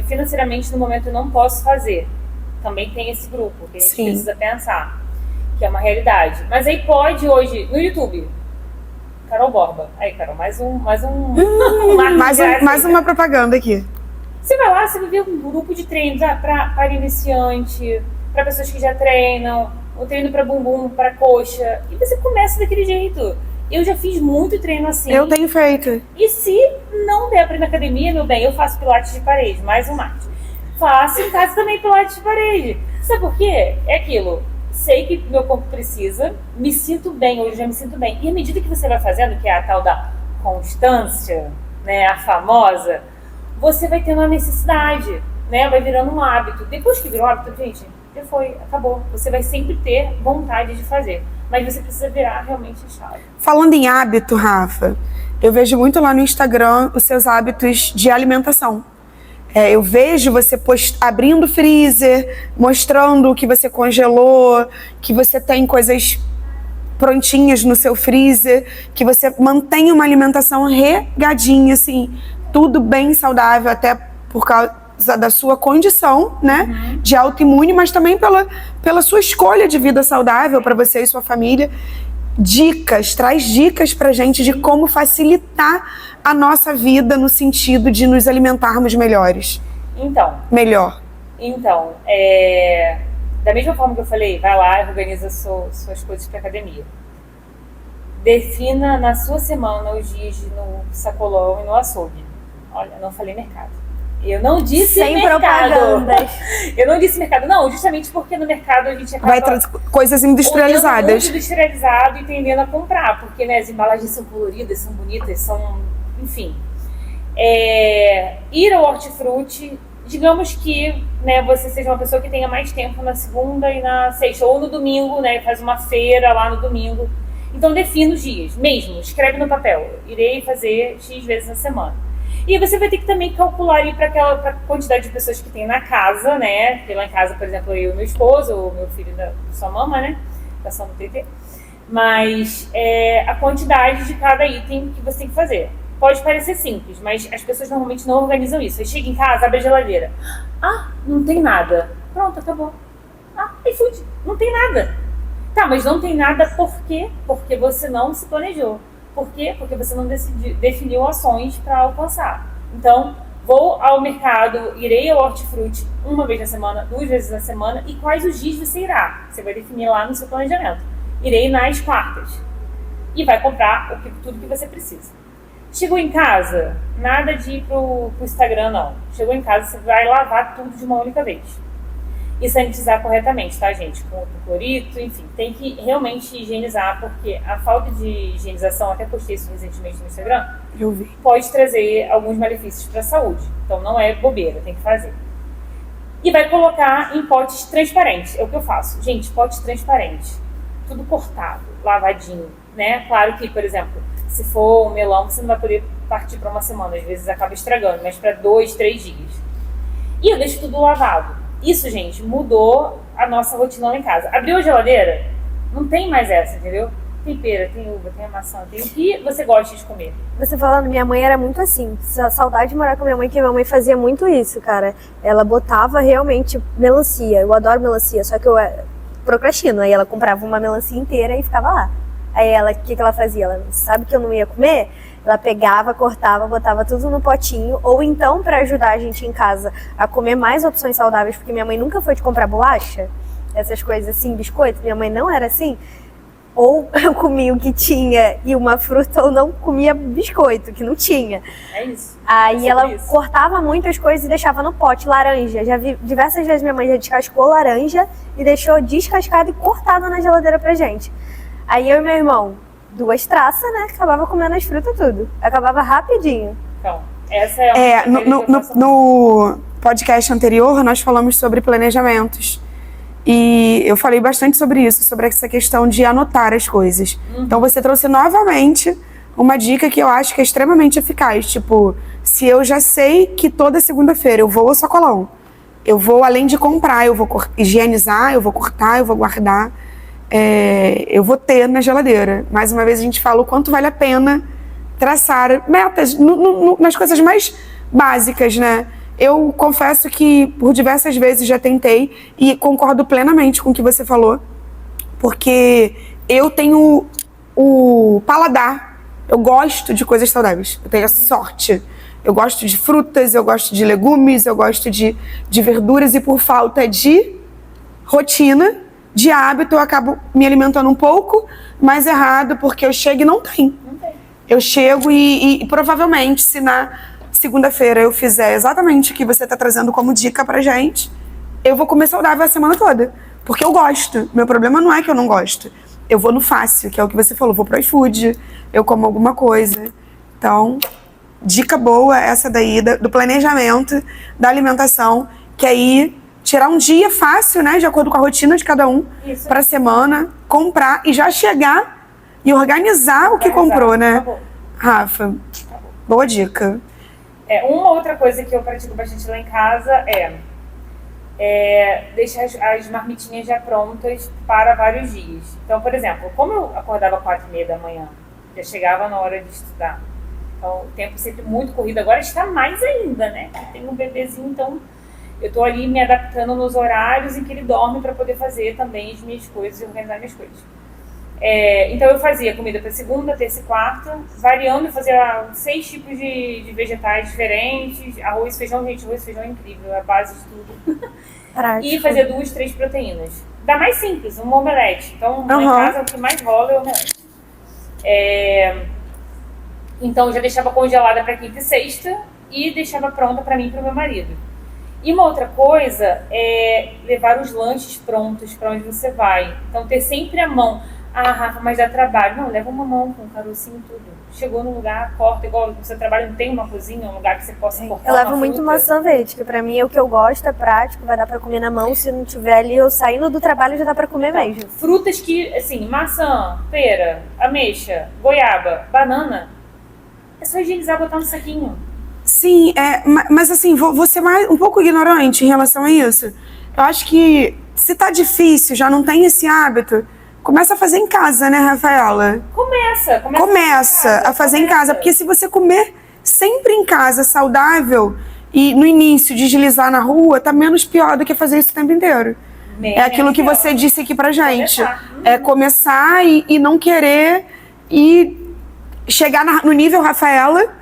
[SPEAKER 3] financeiramente no momento eu não posso fazer. também tem esse grupo que a gente
[SPEAKER 1] Sim.
[SPEAKER 3] precisa pensar, que é uma realidade. Mas aí pode hoje, no YouTube, Carol Borba. Aí, Carol, mais um
[SPEAKER 1] mais uma propaganda aqui.
[SPEAKER 3] Você vai lá, você vai ver um grupo de treinos para iniciante, para pessoas que já treinam, o treino para bumbum, para coxa, e você começa daquele jeito. Eu já fiz muito treino assim.
[SPEAKER 1] Eu tenho feito.
[SPEAKER 3] E se não der para ir na academia, meu bem, eu faço pilates de parede, mais um marketing. Faço em casa também pilates de parede. Sabe por quê? É aquilo. Sei que meu corpo precisa, me sinto bem, hoje já me sinto bem. E à medida que você vai fazendo, que é a tal da constância, né, a famosa, você vai tendo a necessidade, né, vai virando um hábito. Depois que virou hábito, gente, já foi, acabou. Você vai sempre ter vontade de fazer, mas você precisa virar realmente chave.
[SPEAKER 1] Falando em hábito, Rafa, eu vejo muito lá no Instagram os seus hábitos de alimentação. Eu vejo você abrindo o freezer, mostrando que você congelou, que você tem coisas prontinhas no seu freezer, que você mantém uma alimentação regadinha, assim, tudo bem saudável, até por causa da sua condição, né, de autoimune, mas também pela sua escolha de vida saudável para você e sua família. Traz dicas pra gente de como facilitar a nossa vida no sentido de nos alimentarmos melhor.
[SPEAKER 3] Então, da mesma forma que eu falei, vai lá e organiza suas coisas para academia. Defina na sua semana os dias no sacolão e no açougue. Olha, não falei mercado. Eu não disse
[SPEAKER 2] sem
[SPEAKER 3] mercado.
[SPEAKER 2] propagandas.
[SPEAKER 3] Eu não disse mercado, não, justamente porque no mercado a gente acaba...
[SPEAKER 1] Vai trazer coisas industrializadas.
[SPEAKER 3] Muito industrializado e tendendo a comprar, porque, né, as embalagens são coloridas, são bonitas, enfim. Ir ao hortifruti, digamos que, né, você seja uma pessoa que tenha mais tempo na segunda e na sexta, ou no domingo, né, faz uma feira lá no domingo. Então defina os dias, mesmo, escreve no papel, irei fazer X vezes na semana. E você vai ter que também calcular aí para a quantidade de pessoas que tem na casa, né? Porque lá em casa, por exemplo, eu e meu esposo, ou meu filho da sua mama, né? Da sua TT. Mas a quantidade de cada item que você tem que fazer. Pode parecer simples, mas as pessoas normalmente não organizam isso. Você chega em casa, abre a geladeira. Ah, não tem nada. Pronto, acabou. Ah, iFood, não tem nada. Tá, mas não tem nada por quê? Porque você não se planejou. Por quê? Porque você não definiu ações para alcançar. Então, vou ao mercado, irei ao hortifruti uma vez na semana, 2 vezes na semana, e quais os dias você irá? Você vai definir lá no seu planejamento. Irei nas quartas. E vai comprar tudo que você precisa. Chegou em casa, nada de ir pro Instagram, não. Chegou em casa, você vai lavar tudo de uma única vez. E sanitizar corretamente, tá, gente? Com clorito, enfim. Tem que realmente higienizar, porque a falta de higienização, até postei isso recentemente no Instagram,
[SPEAKER 1] Eu vi.
[SPEAKER 3] pode trazer alguns malefícios para a saúde. Então não é bobeira, tem que fazer. E vai colocar em potes transparentes. É o que eu faço. Gente, pote transparente. Tudo cortado, lavadinho, né? Claro que, por exemplo, se for um melão, você não vai poder partir para uma semana. Às vezes acaba estragando, mas para 2, 3 dias. E eu deixo tudo lavado. Isso, gente, mudou a nossa rotina lá em casa. Abriu a geladeira, não tem mais essa, entendeu? Tem pera, tem uva, tem maçã, tem o que você gosta de comer.
[SPEAKER 2] Você falando, minha mãe era muito assim. Saudade de morar com minha mãe, que minha mãe fazia muito isso, cara. Ela botava realmente melancia. Eu adoro melancia, só que eu procrastino. Aí ela comprava uma melancia inteira e ficava lá. Aí ela, o que ela fazia? Ela sabe que eu não ia comer? Ela pegava, cortava, botava tudo no potinho. Ou então, para ajudar a gente em casa a comer mais opções saudáveis, porque minha mãe nunca foi de comprar bolacha, essas coisas assim, biscoito, minha mãe não era assim. Ou eu comia o que tinha e uma fruta, ou não comia biscoito, que não tinha.
[SPEAKER 3] É isso.
[SPEAKER 2] Aí ela cortava muitas coisas e deixava no pote. Laranja, já vi diversas vezes minha mãe já descascou laranja e deixou descascada e cortada na geladeira pra gente. Aí eu e meu irmão, 2 traças, né? Acabava comendo as frutas tudo. Acabava rapidinho.
[SPEAKER 3] Então, essa é
[SPEAKER 1] no podcast anterior, nós falamos sobre planejamentos. E eu falei bastante sobre isso, sobre essa questão de anotar as coisas. Então você trouxe novamente uma dica que eu acho que é extremamente eficaz. Tipo, se eu já sei que toda segunda-feira eu vou ao sacolão, eu vou, além de comprar, eu vou higienizar, eu vou cortar, eu vou guardar, eu vou ter na geladeira. Mais uma vez a gente fala o quanto vale a pena traçar metas nas coisas mais básicas, né? eu confesso que por diversas vezes já tentei e concordo plenamente com o que você falou, porque eu tenho o paladar, eu gosto de coisas saudáveis, eu tenho a sorte. Eu gosto de frutas, eu gosto de legumes, eu gosto de verduras e por falta de rotina, de hábito, eu acabo me alimentando um pouco mais errado, porque eu chego e não tem. Eu chego e provavelmente, se na segunda-feira eu fizer exatamente o que você está trazendo como dica pra gente, eu vou comer saudável a semana toda. Porque eu gosto. Meu problema não é que eu não gosto. Eu vou no fácil, que é o que você falou. Vou pro iFood, eu como alguma coisa. Então, dica boa essa daí, do planejamento, da alimentação, que aí tirar um dia fácil, né, de acordo com a rotina de cada um, pra semana, comprar e já chegar e organizar o que comprou, né?
[SPEAKER 3] Acabou.
[SPEAKER 1] Rafa, boa dica.
[SPEAKER 3] Uma outra coisa que eu pratico bastante lá em casa é deixar as marmitinhas já prontas para vários dias. Então, por exemplo, como eu acordava às 4h30 da manhã, já chegava na hora de estudar. Então, o tempo sempre muito corrido. Agora está mais ainda, né? Eu tenho um bebezinho, então eu tô ali me adaptando nos horários em que ele dorme para poder fazer também as minhas coisas e organizar minhas coisas. Então eu fazia comida para segunda, terça e quarta, variando, eu fazia 6 tipos de vegetais diferentes, arroz, feijão, gente, arroz e feijão é incrível, é a base de tudo.
[SPEAKER 2] Prático.
[SPEAKER 3] E fazia 2, 3 proteínas. Da mais simples, um omelete. Então, lá em casa, o que mais rola é o omelete. Então, eu já deixava congelada para quinta e sexta e deixava pronta para mim e para o meu marido. E uma outra coisa é levar os lanches prontos para onde você vai. Então, ter sempre a mão. Ah, Rafa, mas dá trabalho. Não, leva uma mão com carocinho e tudo. Chegou no lugar, corta. Igual no seu trabalho não tem uma cozinha, um lugar que você possa cortar.
[SPEAKER 2] Eu levo muito maçã verde, que pra mim é o que eu gosto, é prático, vai dar pra comer na mão. Se não tiver ali, eu saindo do trabalho já dá pra comer mesmo.
[SPEAKER 3] Frutas que, assim, maçã, pera, ameixa, goiaba, banana, é só higienizar e botar no saquinho.
[SPEAKER 1] Sim, mas assim, vou ser um pouco ignorante em relação a isso. Eu acho que se tá difícil, já não tem esse hábito, começa a fazer em casa, né, Rafaela? Começa a fazer em casa, porque se você comer sempre em casa, saudável, e no início deslizar na rua, tá menos pior do que fazer isso o tempo inteiro. É aquilo que você disse aqui pra gente. É começar e não querer e chegar no nível Rafaela,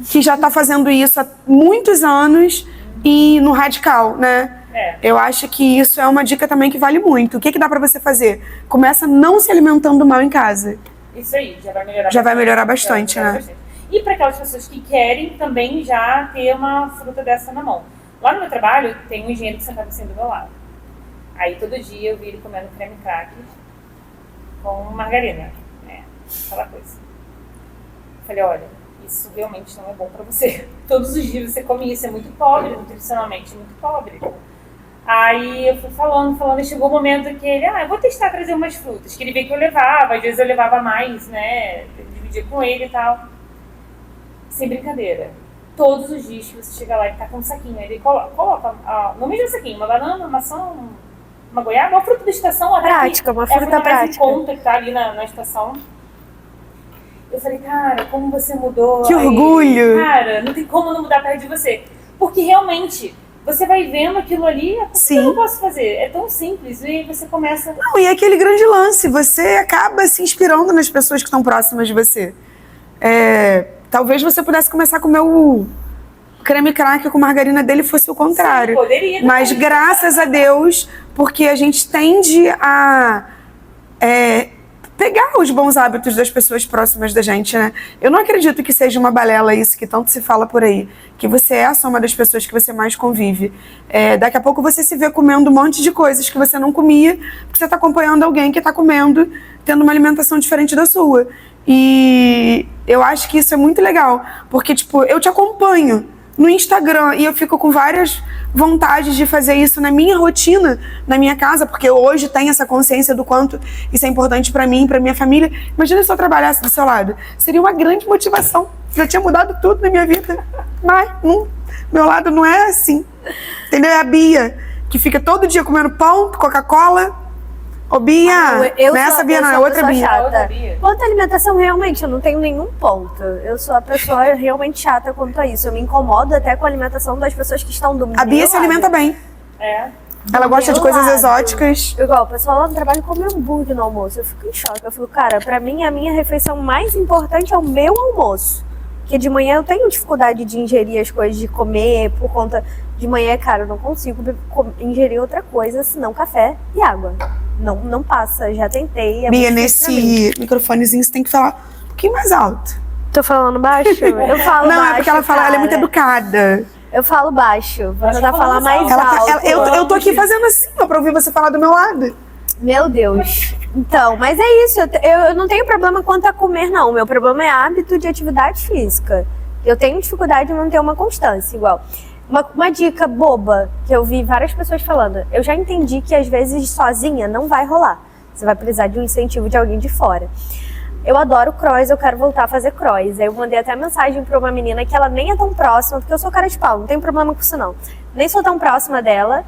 [SPEAKER 1] que já tá fazendo isso há muitos anos, e no radical, né? Eu acho que isso é uma dica também que vale muito. O que dá pra você fazer? Começa não se alimentando mal em casa.
[SPEAKER 3] Isso aí, já vai melhorar
[SPEAKER 1] vai melhorar bastante, né?
[SPEAKER 3] E para aquelas pessoas que querem também já ter uma fruta dessa na mão. Lá no meu trabalho, tem um engenheiro que sentado assim do meu lado. Aí todo dia eu vi ele comendo creme crackers com margarina. Aquela coisa. Falei, olha, isso realmente não é bom pra você. Todos os dias você come isso, é muito pobre, nutricionalmente, muito pobre. Aí eu fui falando, e chegou o momento que ele, eu vou testar trazer umas frutas, que ele vê que eu levava, às vezes eu levava mais, né, dividia com ele e tal. Sem brincadeira. Todos os dias que você chega lá, ele tá com um saquinho, ele coloca no mesmo saquinho, uma banana, uma maçã, uma goiaba, uma fruta da estação.
[SPEAKER 2] Prática, uma fruta prática.
[SPEAKER 3] Mais em conta que tá ali na estação. Eu falei, cara, como você mudou.
[SPEAKER 1] Que orgulho!
[SPEAKER 3] Cara, não tem como não mudar perto de você. Porque realmente, você vai vendo aquilo ali, o que eu não posso fazer? É tão simples, e aí você começa...
[SPEAKER 1] Não, e é aquele grande lance, você acaba se inspirando nas pessoas que estão próximas de você. Talvez você pudesse começar a comer o creme cracker com margarina dele, fosse o contrário.
[SPEAKER 3] Sim, poderia.
[SPEAKER 1] Mas graças a Deus, porque a gente tende a... pegar os bons hábitos das pessoas próximas da gente, né? Eu não acredito que seja uma balela isso que tanto se fala por aí, que você é a soma das pessoas que você mais convive. Daqui a pouco você se vê comendo um monte de coisas que você não comia, porque você tá acompanhando alguém que tá comendo, tendo uma alimentação diferente da sua. E eu acho que isso é muito legal, porque, tipo, eu te acompanho no Instagram e eu fico com várias vontades de fazer isso na minha rotina, na minha casa, porque eu hoje tenho essa consciência do quanto isso é importante pra mim, pra minha família. Imagina se eu trabalhasse do seu lado. Seria uma grande motivação. Já tinha mudado tudo na minha vida. Mas, meu lado não é assim. Entendeu? É a Bia, que fica todo dia comendo pão, Coca-Cola, Ô, Bia,
[SPEAKER 2] Eu
[SPEAKER 1] não é
[SPEAKER 2] sou-
[SPEAKER 1] essa Bia,
[SPEAKER 2] eu
[SPEAKER 1] não, é
[SPEAKER 2] sou a
[SPEAKER 1] outra
[SPEAKER 2] pessoa
[SPEAKER 1] Bia.
[SPEAKER 2] chata.
[SPEAKER 3] Outra Bia.
[SPEAKER 2] Quanto à alimentação, realmente, eu não tenho nenhum ponto. Eu sou a pessoa realmente chata quanto a isso. Eu me incomodo até com a alimentação das pessoas que estão do meu
[SPEAKER 1] A Bia
[SPEAKER 2] lado.
[SPEAKER 1] se alimenta bem.
[SPEAKER 3] É.
[SPEAKER 1] Ela gosta de
[SPEAKER 2] meu
[SPEAKER 1] coisas
[SPEAKER 2] lado.
[SPEAKER 1] exóticas.
[SPEAKER 2] Igual, o pessoal lá no trabalho come hambúrguer no almoço. Eu fico em choque. Eu fico, cara, pra mim, a minha refeição mais importante é o meu almoço. Porque de manhã eu tenho dificuldade de ingerir as coisas, de comer, por conta de manhã, cara, eu não consigo ingerir outra coisa, senão café e água. Não passa, já tentei.
[SPEAKER 1] Bia,
[SPEAKER 2] muito difícil pra mim.
[SPEAKER 1] nesse microfonezinho você tem que falar um pouquinho mais alto.
[SPEAKER 2] Tô falando baixo? Eu falo
[SPEAKER 1] Não,
[SPEAKER 2] baixo,
[SPEAKER 1] é porque ela fala, ela é muito
[SPEAKER 2] cara.
[SPEAKER 1] educada.
[SPEAKER 2] Eu falo baixo, vou
[SPEAKER 3] Acho
[SPEAKER 2] tentar
[SPEAKER 3] que
[SPEAKER 2] falar
[SPEAKER 3] falando
[SPEAKER 2] mais
[SPEAKER 3] alto.
[SPEAKER 2] alto.
[SPEAKER 1] Eu tô aqui fazendo assim, ó, pra ouvir você falar do meu lado.
[SPEAKER 2] Meu Deus. Então, mas é isso. Eu não tenho problema quanto a comer, não. O meu problema é hábito de atividade física. Eu tenho dificuldade de manter uma constância, igual. Uma dica boba que eu vi várias pessoas falando. Eu já entendi que às vezes sozinha não vai rolar. Você vai precisar de um incentivo de alguém de fora. Eu adoro cross, eu quero voltar a fazer cross. Aí eu mandei até mensagem pra uma menina que ela nem é tão próxima, porque eu sou cara de pau, não tem problema com isso não. Nem sou tão próxima dela,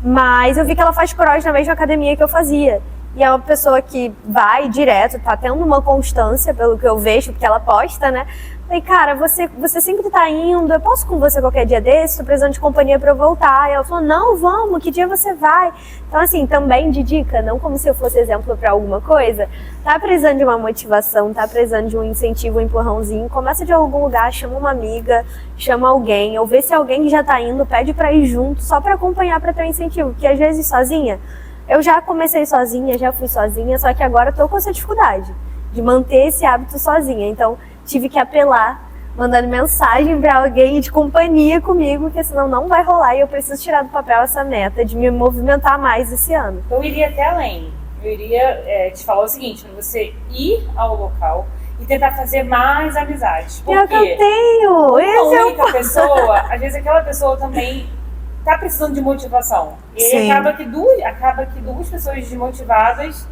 [SPEAKER 2] mas eu vi que ela faz cross na mesma academia que eu fazia. E é uma pessoa que vai direto, tá tendo uma constância, pelo que eu vejo, porque ela posta, né? Falei, cara, você sempre tá indo, eu posso ir com você qualquer dia desse? Tô precisando de companhia pra eu voltar. E ela falou, não, vamos, que dia você vai? Então, assim, também de dica, não como se eu fosse exemplo pra alguma coisa, tá precisando de uma motivação, tá precisando de um incentivo, um empurrãozinho, começa de algum lugar, chama uma amiga, chama alguém, ou vê se alguém que já tá indo, pede pra ir junto, só pra acompanhar, pra ter um incentivo, porque às vezes sozinha, eu já comecei sozinha, já fui sozinha, só que agora eu tô com essa dificuldade de manter esse hábito sozinha, então tive que apelar, mandando mensagem pra alguém de companhia comigo, porque senão não vai rolar e eu preciso tirar do papel essa meta de me movimentar mais esse ano.
[SPEAKER 3] Eu iria até além. Eu iria te falar o seguinte, para você ir ao local e tentar fazer mais amizades.
[SPEAKER 2] Pior que
[SPEAKER 3] Porque
[SPEAKER 2] eu tenho!
[SPEAKER 3] uma
[SPEAKER 2] Esse é o
[SPEAKER 3] única pessoa, às vezes aquela pessoa também tá precisando de motivação. E aí
[SPEAKER 1] Sim.
[SPEAKER 3] acaba que duas pessoas desmotivadas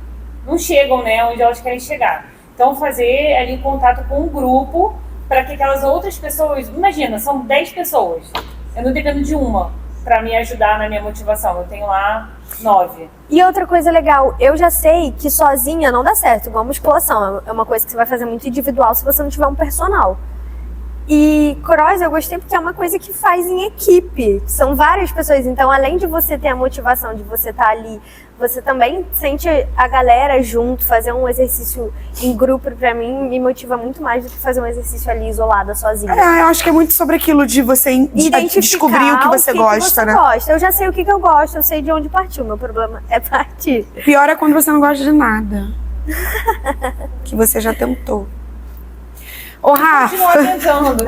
[SPEAKER 3] não chegam, né, onde elas querem chegar. Então fazer ali contato com um grupo para que aquelas outras pessoas, imagina, são 10 pessoas. Eu não dependo de uma para me ajudar na minha motivação. Eu tenho lá 9.
[SPEAKER 2] E outra coisa legal, eu já sei que sozinha não dá certo, igual musculação. É uma coisa que você vai fazer muito individual se você não tiver um personal. E cross eu gostei porque é uma coisa que faz em equipe. São várias pessoas, então além de você ter a motivação de você estar ali, você também sente a galera junto, fazer um exercício em grupo, pra mim, me motiva muito mais do que fazer um exercício ali isolada, sozinha.
[SPEAKER 1] É, eu acho que é muito sobre aquilo de você
[SPEAKER 2] Identificar
[SPEAKER 1] descobrir o que você gosta, né?
[SPEAKER 2] Gosta. Eu já sei o que eu gosto, eu sei de onde partiu. Meu problema é partir.
[SPEAKER 1] Pior é quando você não gosta de nada. Que você já tentou. Ô, Rafa.
[SPEAKER 3] Continua tentando.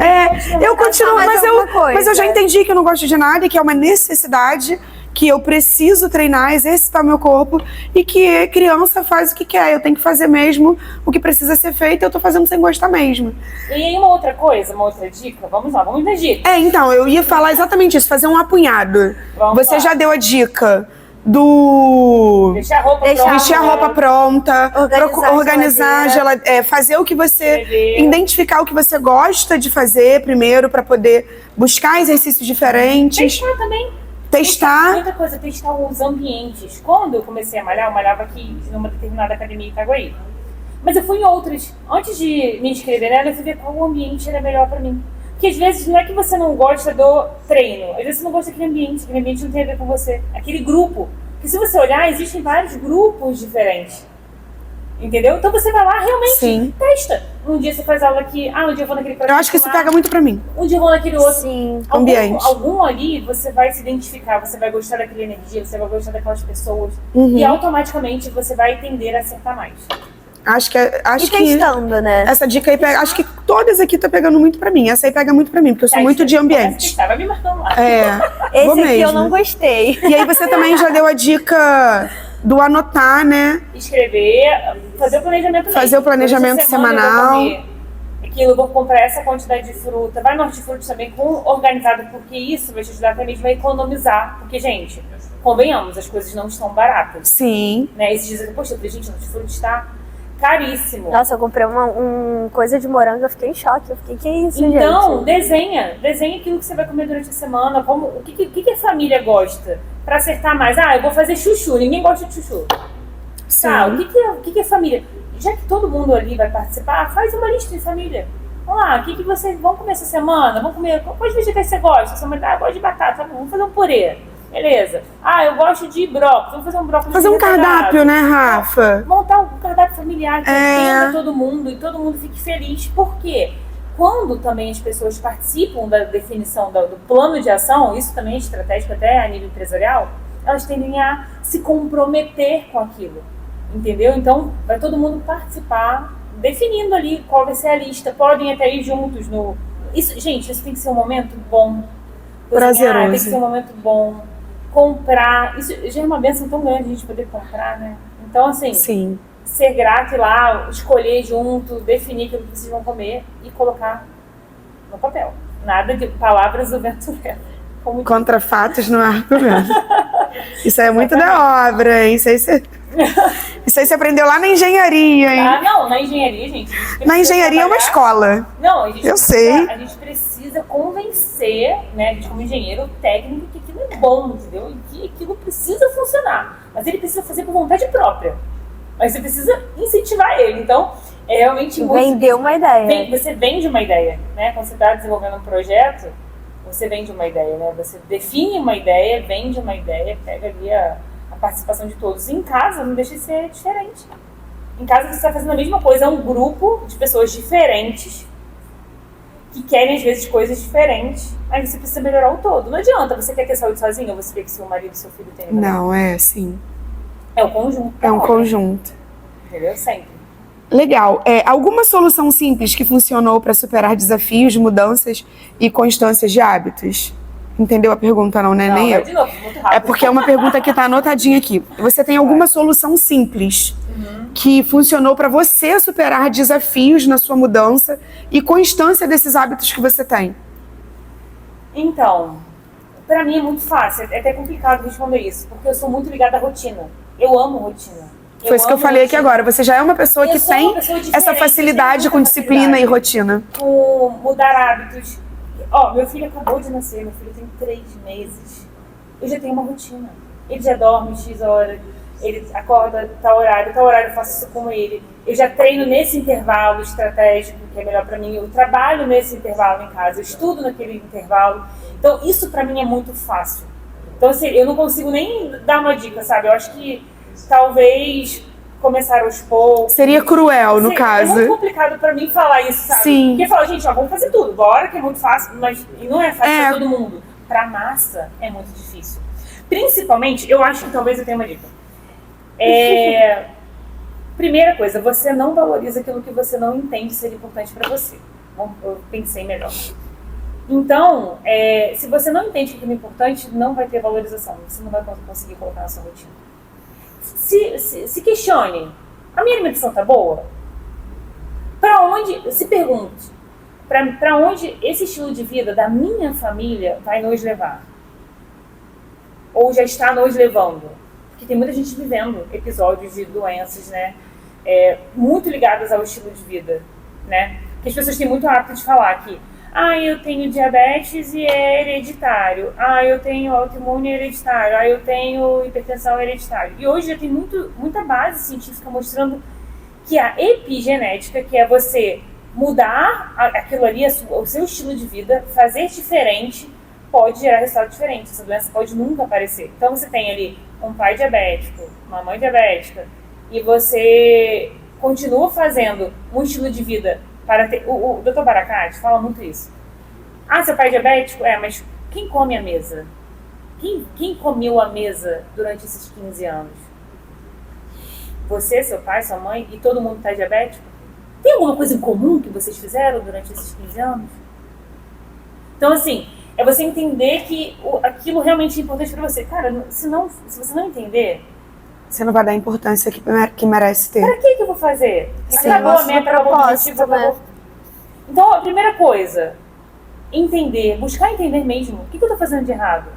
[SPEAKER 1] Eu continuo,
[SPEAKER 2] mais
[SPEAKER 1] mas
[SPEAKER 2] alguma coisa.
[SPEAKER 1] mas eu já entendi que eu não gosto de nada e que é uma necessidade, que eu preciso treinar, exercitar meu corpo e que criança faz o que quer. Eu tenho que fazer mesmo o que precisa ser feito e eu tô fazendo sem gostar mesmo.
[SPEAKER 3] E aí uma outra coisa, uma outra dica, vamos lá, vamos dar dica.
[SPEAKER 1] Então, eu ia falar exatamente isso, fazer um apunhado.
[SPEAKER 3] Vamos
[SPEAKER 1] Você
[SPEAKER 3] lá.
[SPEAKER 1] já deu a dica do
[SPEAKER 3] Deixar a roupa
[SPEAKER 2] Deixar
[SPEAKER 3] pronta.
[SPEAKER 1] vestir a roupa pronta,
[SPEAKER 2] Organizar a
[SPEAKER 1] organizar, fazer o que você,
[SPEAKER 3] Escrever.
[SPEAKER 1] identificar o que você gosta de fazer primeiro para poder buscar exercícios diferentes,
[SPEAKER 3] Testar também.
[SPEAKER 1] testar.
[SPEAKER 3] Muita coisa, testar os ambientes. Quando eu comecei a malhar, eu malhava aqui numa determinada academia em Itaguaí. Mas eu fui em outras. Antes de me inscrever nela, eu fui ver qual ambiente era melhor pra mim. Porque às vezes não é que você não gosta do treino, às vezes você não gosta daquele ambiente não tem a ver com você. Aquele grupo. Porque se você olhar, existem vários grupos diferentes. Entendeu? Então você vai lá, realmente,
[SPEAKER 1] Sim.
[SPEAKER 3] testa. Um dia você faz aula aqui, um dia eu vou naquele
[SPEAKER 1] Eu acho que isso
[SPEAKER 3] lá,
[SPEAKER 1] pega muito pra mim.
[SPEAKER 3] um dia eu vou naquele outro.
[SPEAKER 2] Sim.
[SPEAKER 1] Ambiente.
[SPEAKER 3] Algum ali você vai se identificar, você vai gostar daquela energia, você vai gostar daquelas pessoas.
[SPEAKER 1] Uhum.
[SPEAKER 3] E automaticamente você vai tender a acertar mais.
[SPEAKER 1] Acho
[SPEAKER 2] E
[SPEAKER 1] que
[SPEAKER 2] testando, né?
[SPEAKER 1] essa dica aí pega, acho que todas aqui tá pegando muito pra mim. Essa aí pega muito pra mim, porque eu sou muito de
[SPEAKER 3] Começa a
[SPEAKER 1] ambiente.
[SPEAKER 3] testar, vai me marcando lá.
[SPEAKER 2] Esse
[SPEAKER 1] vou
[SPEAKER 2] aqui eu
[SPEAKER 1] mesmo.
[SPEAKER 2] não gostei.
[SPEAKER 1] E aí você também já deu a dica do anotar, né?
[SPEAKER 3] Escrever, fazer o planejamento mesmo.
[SPEAKER 1] Fazer o planejamento
[SPEAKER 3] Essa semana eu vou
[SPEAKER 1] semanal.
[SPEAKER 3] comer aquilo, eu vou comprar essa quantidade de fruta. Vai no hortifruti também com organizado, porque isso vai te ajudar até mesmo a economizar. Porque, gente, convenhamos, as coisas não estão baratas.
[SPEAKER 1] Sim.
[SPEAKER 3] Né? Esses dias eu poxa, eu falei, gente, o hortifruti está caríssimo.
[SPEAKER 2] Nossa, eu comprei uma coisa de morango, eu fiquei em choque. Eu fiquei, que isso,
[SPEAKER 3] Então,
[SPEAKER 2] gente?
[SPEAKER 3] desenha aquilo que você vai comer durante a semana, o que a família gosta, pra acertar mais. Eu vou fazer chuchu, ninguém gosta de chuchu. Tá, o que é família? Já que todo mundo ali vai participar, faz uma lista de família. Vamos lá, o que vocês vão comer essa semana? Vamos comer, quais vegetais você gosta? Você gosta de batata, vamos fazer um purê. Beleza. Eu gosto de brócolis, vamos fazer um brócolis.
[SPEAKER 1] Fazer um cardápio, né, Rafa?
[SPEAKER 3] Montar um cardápio familiar que atenda todo mundo e todo mundo fique feliz. Por quê? Quando também as pessoas participam da definição do plano de ação, isso também é estratégico até a nível empresarial, elas tendem a se comprometer com aquilo, entendeu? Então, vai todo mundo participar, definindo ali qual vai ser a lista, podem até ir juntos no... Gente, isso tem que ser um momento bom.
[SPEAKER 1] Prazeroso.
[SPEAKER 3] Tem que ser um momento bom. Comprar, isso já é uma bênção tão grande a gente poder comprar, né? Então, assim...
[SPEAKER 1] Sim.
[SPEAKER 3] Ser grato e lá, escolher junto, definir aquilo que vocês vão comer e colocar no papel. Nada de palavras do vento leva.
[SPEAKER 1] Contra fatos não há argumento. Isso é muito da obra, isso aí você aprendeu lá na engenharia, hein?
[SPEAKER 3] Não, na engenharia, gente.
[SPEAKER 1] Na engenharia é uma escola.
[SPEAKER 3] Não,
[SPEAKER 1] eu sei.
[SPEAKER 3] A gente precisa convencer, né, a gente como engenheiro técnico, que aquilo é bom, entendeu? E que aquilo precisa funcionar. Mas ele precisa fazer por vontade própria. Mas você precisa incentivar ele. Então, é realmente muito...
[SPEAKER 2] Vender uma ideia.
[SPEAKER 3] Você vende uma ideia, né? Quando você está desenvolvendo um projeto, você vende uma ideia, né? Você define uma ideia, vende uma ideia, pega ali a participação de todos. Em casa, não deixa de ser diferente. Em casa, você está fazendo a mesma coisa. É um grupo de pessoas diferentes que querem, às vezes, coisas diferentes. Aí você precisa melhorar o todo. Não adianta. Você quer ter saúde sozinho ou você quer que seu marido e seu filho tenham?
[SPEAKER 1] Não, é assim.
[SPEAKER 3] É um conjunto.
[SPEAKER 1] É um conjunto.
[SPEAKER 3] Entendeu? Sempre.
[SPEAKER 1] Legal. Alguma solução simples que funcionou para superar desafios, mudanças e constâncias de hábitos? Entendeu a pergunta, não, né?
[SPEAKER 3] Não,
[SPEAKER 1] Nem eu.
[SPEAKER 3] de novo, muito rápido.
[SPEAKER 1] É porque é uma pergunta que está anotadinha aqui. Você tem alguma solução simples que funcionou para você superar desafios na sua mudança e constância desses hábitos que você tem?
[SPEAKER 3] Então, para mim é muito fácil. É até complicado responder isso, porque eu sou muito ligada à rotina. Eu amo rotina.
[SPEAKER 1] Foi isso que eu falei aqui agora. Você já é uma pessoa que tem essa facilidade com disciplina e rotina.
[SPEAKER 3] Com mudar hábitos. Meu filho acabou de nascer, meu filho tem 3 meses. Eu já tenho uma rotina. Ele já dorme X horas, ele acorda tal horário eu faço isso com ele. Eu já treino nesse intervalo estratégico, que é melhor pra mim. Eu trabalho nesse intervalo em casa, eu estudo naquele intervalo. Então, isso pra mim é muito fácil. Então, assim, eu não consigo nem dar uma dica, sabe? Eu acho que talvez começar aos poucos.
[SPEAKER 1] Seria cruel, no caso.
[SPEAKER 3] É muito complicado pra mim falar isso, sabe?
[SPEAKER 1] Sim.
[SPEAKER 3] Porque fala, gente, vamos fazer tudo. Bora, que é muito fácil, mas e não é fácil pra todo mundo. Pra massa, é muito difícil. Principalmente, eu acho que talvez eu tenha uma dica. Primeira coisa, você não valoriza aquilo que você não entende ser importante pra você. Bom, eu pensei melhor. Então, se você não entende que é importante, não vai ter valorização. Você não vai conseguir colocar na sua rotina. Se questione. A minha alimentação tá boa? Se pergunte. Para onde esse estilo de vida da minha família vai nos levar? Ou já está nos levando? Porque tem muita gente vivendo episódios de doenças, né? Muito ligadas ao estilo de vida, né? Porque as pessoas têm muito hábito de falar que eu tenho diabetes e é hereditário. Eu tenho autoimune e é hereditário. Eu tenho hipertensão hereditária. E hoje já tem muita base científica mostrando que a epigenética, que é você mudar aquilo ali, o seu estilo de vida, fazer diferente, pode gerar resultado diferente. Essa doença pode nunca aparecer. Então você tem ali um pai diabético, uma mãe diabética, e você continua fazendo um estilo de vida para ter... O Dr. Barakat fala muito isso. Seu pai é diabético? Mas quem come a mesa? Quem comeu a mesa durante esses 15 anos? Você, seu pai, sua mãe e todo mundo está diabético? Tem alguma coisa em comum que vocês fizeram durante esses 15 anos? Então, assim, é você entender que aquilo realmente é importante para você. Cara, se você não entender...
[SPEAKER 1] Você não vai dar a importância que merece ter.
[SPEAKER 3] Para que eu vou fazer? Acabou a meta, acabou o objetivo, acabou... Então, a primeira coisa, buscar entender mesmo. O que eu estou fazendo de errado?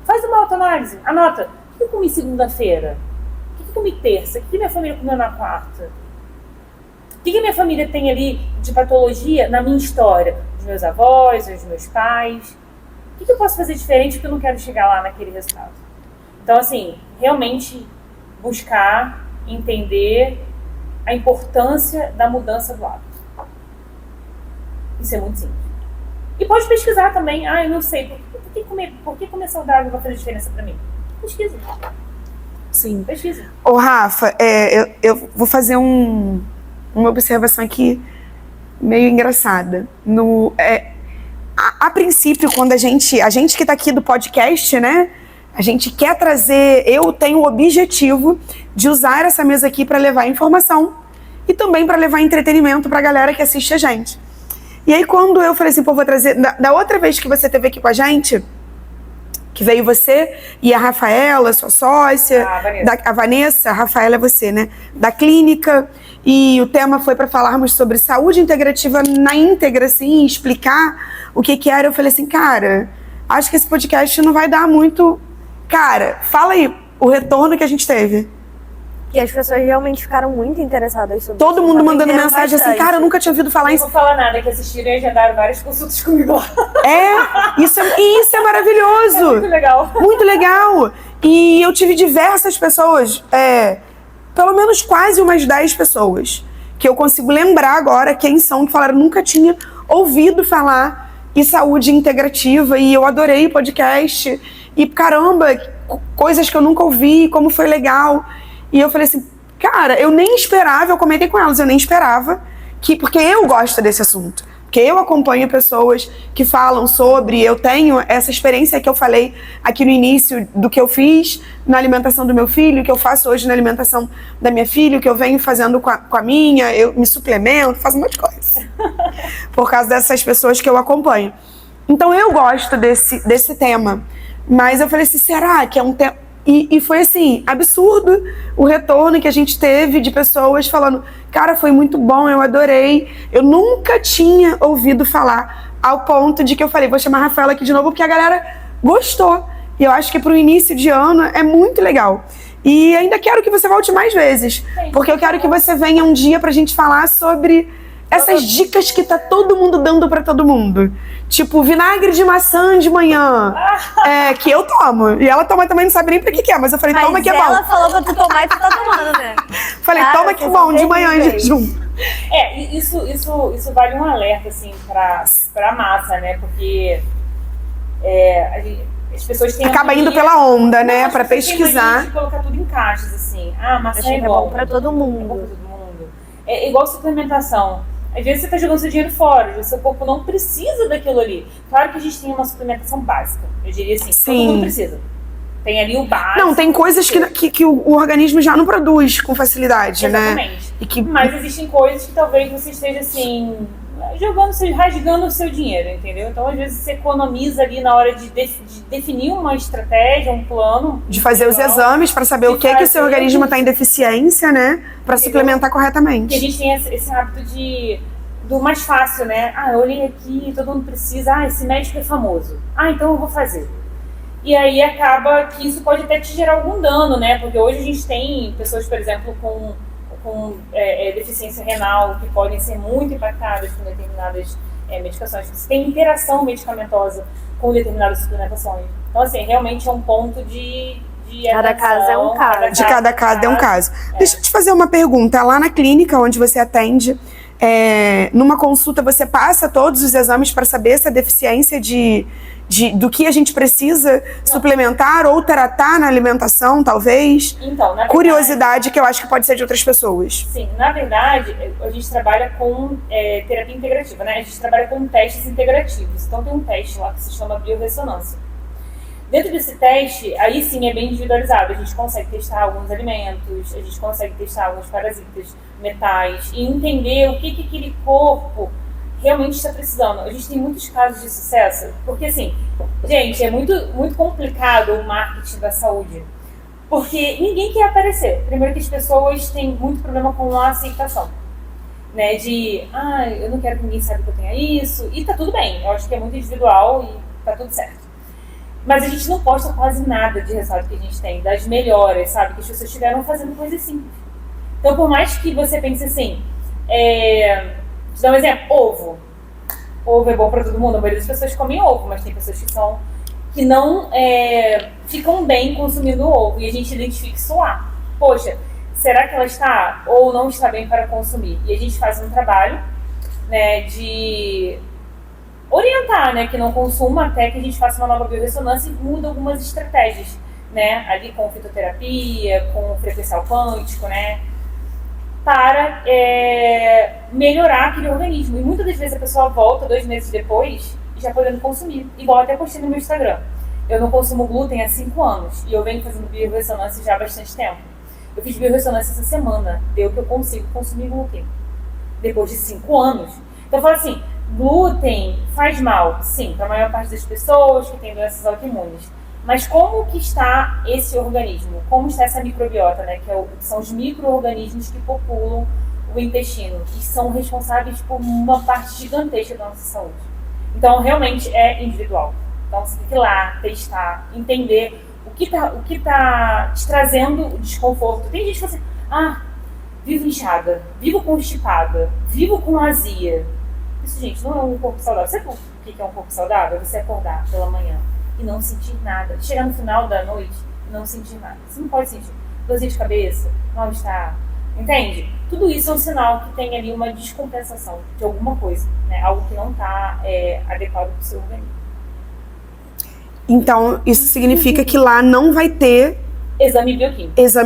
[SPEAKER 3] Faz uma autoanálise. Anota. O que eu comi segunda-feira? O que eu comi terça? O que minha família comeu na quarta? O que minha família tem ali de patologia na minha história? Os meus avós, os meus pais. O que eu posso fazer diferente porque eu não quero chegar lá naquele resultado? Então, assim, realmente... buscar entender a importância da mudança do hábito. Isso é muito simples. E pode pesquisar também. Eu não sei, por que comer saudável vai fazer diferença para mim? Pesquisa.
[SPEAKER 1] Sim.
[SPEAKER 3] Pesquisa.
[SPEAKER 1] Ô, Rafa, eu vou fazer uma observação aqui meio engraçada. A princípio, quando a gente que tá aqui do podcast, né? A gente quer trazer, eu tenho o objetivo de usar essa mesa aqui para levar informação e também para levar entretenimento pra galera que assiste a gente. E aí quando eu falei assim, vou trazer, da outra vez que você esteve aqui com a gente, que veio você e a Rafaela, sua sócia, a Vanessa, a Rafaela é você, né? Da clínica, e o tema foi para falarmos sobre saúde integrativa na íntegra, assim, explicar o que era. Eu falei assim, cara, acho que esse podcast não vai dar muito. Cara, fala aí o retorno que a gente teve.
[SPEAKER 2] E as pessoas realmente ficaram muito interessadas sobre
[SPEAKER 1] Todo
[SPEAKER 2] isso.
[SPEAKER 1] mundo mandando mensagem assim, cara, eu nunca tinha ouvido falar isso.
[SPEAKER 3] Não vou falar nada, que assistiram e agendaram várias consultas comigo lá.
[SPEAKER 1] Isso é maravilhoso.
[SPEAKER 3] É muito legal.
[SPEAKER 1] Muito legal. E eu tive diversas pessoas, pelo menos quase umas 10 pessoas, que eu consigo lembrar agora quem são, que falaram, nunca tinha ouvido falar em saúde integrativa, e eu adorei o podcast, e caramba, coisas que eu nunca ouvi, como foi legal. E eu falei assim, cara, eu nem esperava, eu comentei com elas, eu nem esperava, porque eu gosto desse assunto. Porque eu acompanho pessoas que falam sobre, eu tenho essa experiência que eu falei aqui no início do que eu fiz na alimentação do meu filho, que eu faço hoje na alimentação da minha filha, que eu venho fazendo com a minha, eu me suplemento, faço um monte de coisa. Por causa dessas pessoas que eu acompanho. Então eu gosto desse tema. Mas eu falei assim, será que é um tema... E foi assim, absurdo o retorno que a gente teve de pessoas falando, cara, foi muito bom, eu adorei. Eu nunca tinha ouvido falar, ao ponto de que eu falei, vou chamar a Rafaela aqui de novo, porque a galera gostou. E eu acho que pro início de ano é muito legal. E ainda quero que você volte mais vezes, porque eu quero que você venha um dia pra gente falar sobre essas dicas que tá todo mundo dando pra todo mundo. Tipo, vinagre de maçã de manhã, que eu tomo. E ela toma também, não sabe nem pra que é, mas eu falei, toma que é bom.
[SPEAKER 2] Mas ela falou pra tu tomar e tu tá tomando, né?
[SPEAKER 3] Falei,
[SPEAKER 2] cara,
[SPEAKER 1] toma que é bom, de manhã em jejum.
[SPEAKER 3] Isso vale um alerta, assim, pra massa, né? Porque as pessoas têm...
[SPEAKER 1] Acaba indo pela onda, né? Pra pesquisar.
[SPEAKER 3] De colocar tudo em caixas, assim. Maçã é
[SPEAKER 2] bom pra todo mundo.
[SPEAKER 3] É bom pra todo mundo. É igual suplementação. Às vezes você está jogando seu dinheiro fora, o seu corpo não precisa daquilo ali. Claro que a gente tem uma suplementação básica, eu diria assim, todo mundo precisa. Tem ali o básico. Não,
[SPEAKER 1] tem coisas que o organismo já não produz com facilidade,
[SPEAKER 3] exatamente, né? Mas existem coisas que talvez você esteja assim, rasgando o seu dinheiro, entendeu? Então às vezes você economiza ali na hora de definir uma estratégia, um plano.
[SPEAKER 1] De fazer os exames para saber o que o seu organismo está em deficiência, né? Para suplementar corretamente.
[SPEAKER 3] Porque a gente tem esse hábito do mais fácil, né? Eu olhei aqui, todo mundo precisa, esse médico é famoso. Então eu vou fazer. E aí acaba que isso pode até te gerar algum dano, né? Porque hoje a gente tem pessoas, por exemplo, com deficiência renal, que podem ser muito impactadas com determinadas medicações. Você tem interação medicamentosa com determinadas suplementações. Então, assim, realmente é um ponto de
[SPEAKER 2] cada caso é um caso.
[SPEAKER 1] De cada caso é um caso. Deixa eu te fazer uma pergunta. Lá na clínica onde você atende, numa consulta você passa todos os exames para saber essa deficiência do que a gente precisa suplementar ou tratar na alimentação, talvez?
[SPEAKER 3] Então, na verdade,
[SPEAKER 1] curiosidade que eu acho que pode ser de outras pessoas.
[SPEAKER 3] Sim, na verdade, a gente trabalha com terapia integrativa, né? A gente trabalha com testes integrativos. Então tem um teste lá que se chama biorressonância. Dentro desse teste, aí sim é bem individualizado. A gente consegue testar alguns alimentos, a gente consegue testar alguns parasitas, metais, e entender o que aquele corpo realmente está precisando. A gente tem muitos casos de sucesso, porque assim, gente, é muito, muito complicado o marketing da saúde, porque ninguém quer aparecer. Primeiro que as pessoas têm muito problema com a aceitação, né, eu não quero que ninguém saiba que eu tenha isso, e tá tudo bem, eu acho que é muito individual e tá tudo certo. Mas a gente não posta quase nada de resultado que a gente tem, das melhoras, sabe, que as pessoas estiveram fazendo coisas simples. Então, por mais que você pense assim, vou dar um exemplo, ovo. Ovo é bom para todo mundo, a maioria das pessoas comem ovo, mas tem pessoas que não ficam bem consumindo ovo, e a gente identifica isso lá. Poxa, será que ela está ou não está bem para consumir? E a gente faz um trabalho, né, de orientar, né, que não consuma até que a gente faça uma nova biorressonância e muda algumas estratégias, né, ali com fitoterapia, com frequencial quântico, né, para melhorar aquele organismo. E muitas das vezes a pessoa volta 2 meses depois já podendo consumir. Igual até postei no meu Instagram. Eu não consumo glúten há 5 anos e eu venho fazendo biorressonância já há bastante tempo. Eu fiz biorressonância essa semana, deu que eu consigo consumir glúten. Depois de 5 anos. Então eu falo assim, glúten faz mal, sim, para a maior parte das pessoas que têm doenças autoimunes. Mas como que está esse organismo? Como está essa microbiota, né? Que são os micro-organismos que populam o intestino, que são responsáveis por uma parte gigantesca da nossa saúde. Então, realmente é individual. Então, você tem que ir lá, testar, entender o que tá te trazendo desconforto. Tem gente que fala assim, vivo inchada, vivo constipada, vivo com azia. Isso, gente, não é um corpo saudável. Sabe o que é um corpo saudável? Você acordar pela manhã e não sentir nada. Chegar no final da noite e não sentir nada. Você não pode sentir dorzinha de cabeça, mal-estar, entende? Tudo isso é um sinal que tem ali uma descompensação de alguma coisa, né? Algo que não está adequado para o seu organismo.
[SPEAKER 1] Então, isso significa que lá não vai ter
[SPEAKER 3] exame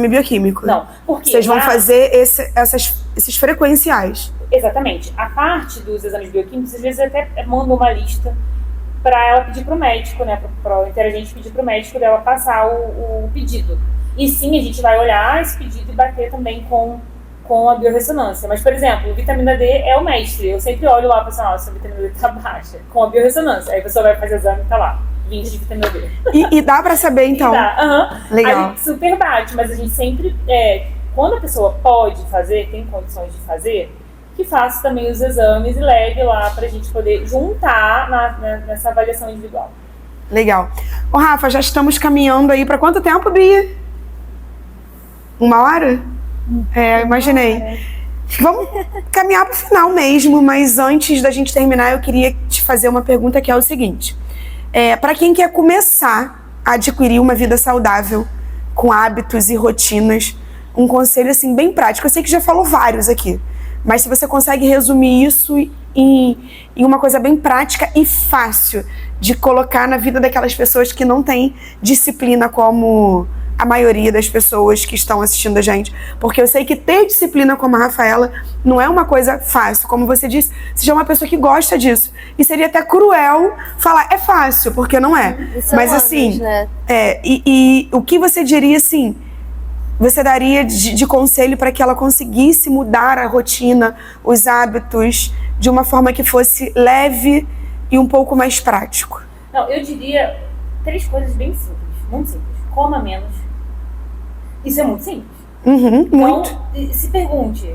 [SPEAKER 3] bioquímico.
[SPEAKER 1] Não,
[SPEAKER 3] porque
[SPEAKER 1] vocês vão fazer esses frequenciais.
[SPEAKER 3] Exatamente. A parte dos exames bioquímicos, às vezes até manda uma lista para ela pedir para o médico, né? Para o interagente pedir para o médico dela passar o pedido. E sim, a gente vai olhar esse pedido e bater também com a biorressonância. Mas, por exemplo, vitamina D é o mestre. Eu sempre olho lá e falo assim, nossa, a vitamina D está baixa. Com a biorressonância. Aí a pessoa vai fazer o exame e tá lá, 20 de vitamina D.
[SPEAKER 1] E dá para saber, então?
[SPEAKER 3] Dá,
[SPEAKER 1] Legal.
[SPEAKER 3] A gente super bate, mas a gente sempre, quando a pessoa pode fazer, tem condições de fazer, que faça também os exames e leve lá pra gente poder juntar nessa avaliação individual.
[SPEAKER 1] Legal. Ô, Rafa, já estamos caminhando aí para quanto tempo, Bia? 1 hora? Imaginei. Vamos caminhar para o final mesmo, mas antes da gente terminar, eu queria te fazer uma pergunta que é o seguinte. Para quem quer começar a adquirir uma vida saudável, com hábitos e rotinas, um conselho assim bem prático. Eu sei que já falou vários aqui, mas se você consegue resumir isso em uma coisa bem prática e fácil de colocar na vida daquelas pessoas que não têm disciplina como a maioria das pessoas que estão assistindo a gente. Porque eu sei que ter disciplina como a Rafaela não é uma coisa fácil. Como você disse, você já é uma pessoa que gosta disso. E seria até cruel falar, é fácil, porque não é. Mas assim,
[SPEAKER 2] né?
[SPEAKER 1] E o que você diria assim, você daria de conselho para que ela conseguisse mudar a rotina, os hábitos, de uma forma que fosse leve e um pouco mais prático?
[SPEAKER 3] Não, eu diria 3 coisas bem simples, muito simples. Coma menos. Isso é muito simples.
[SPEAKER 1] Muito.
[SPEAKER 3] Então, se pergunte,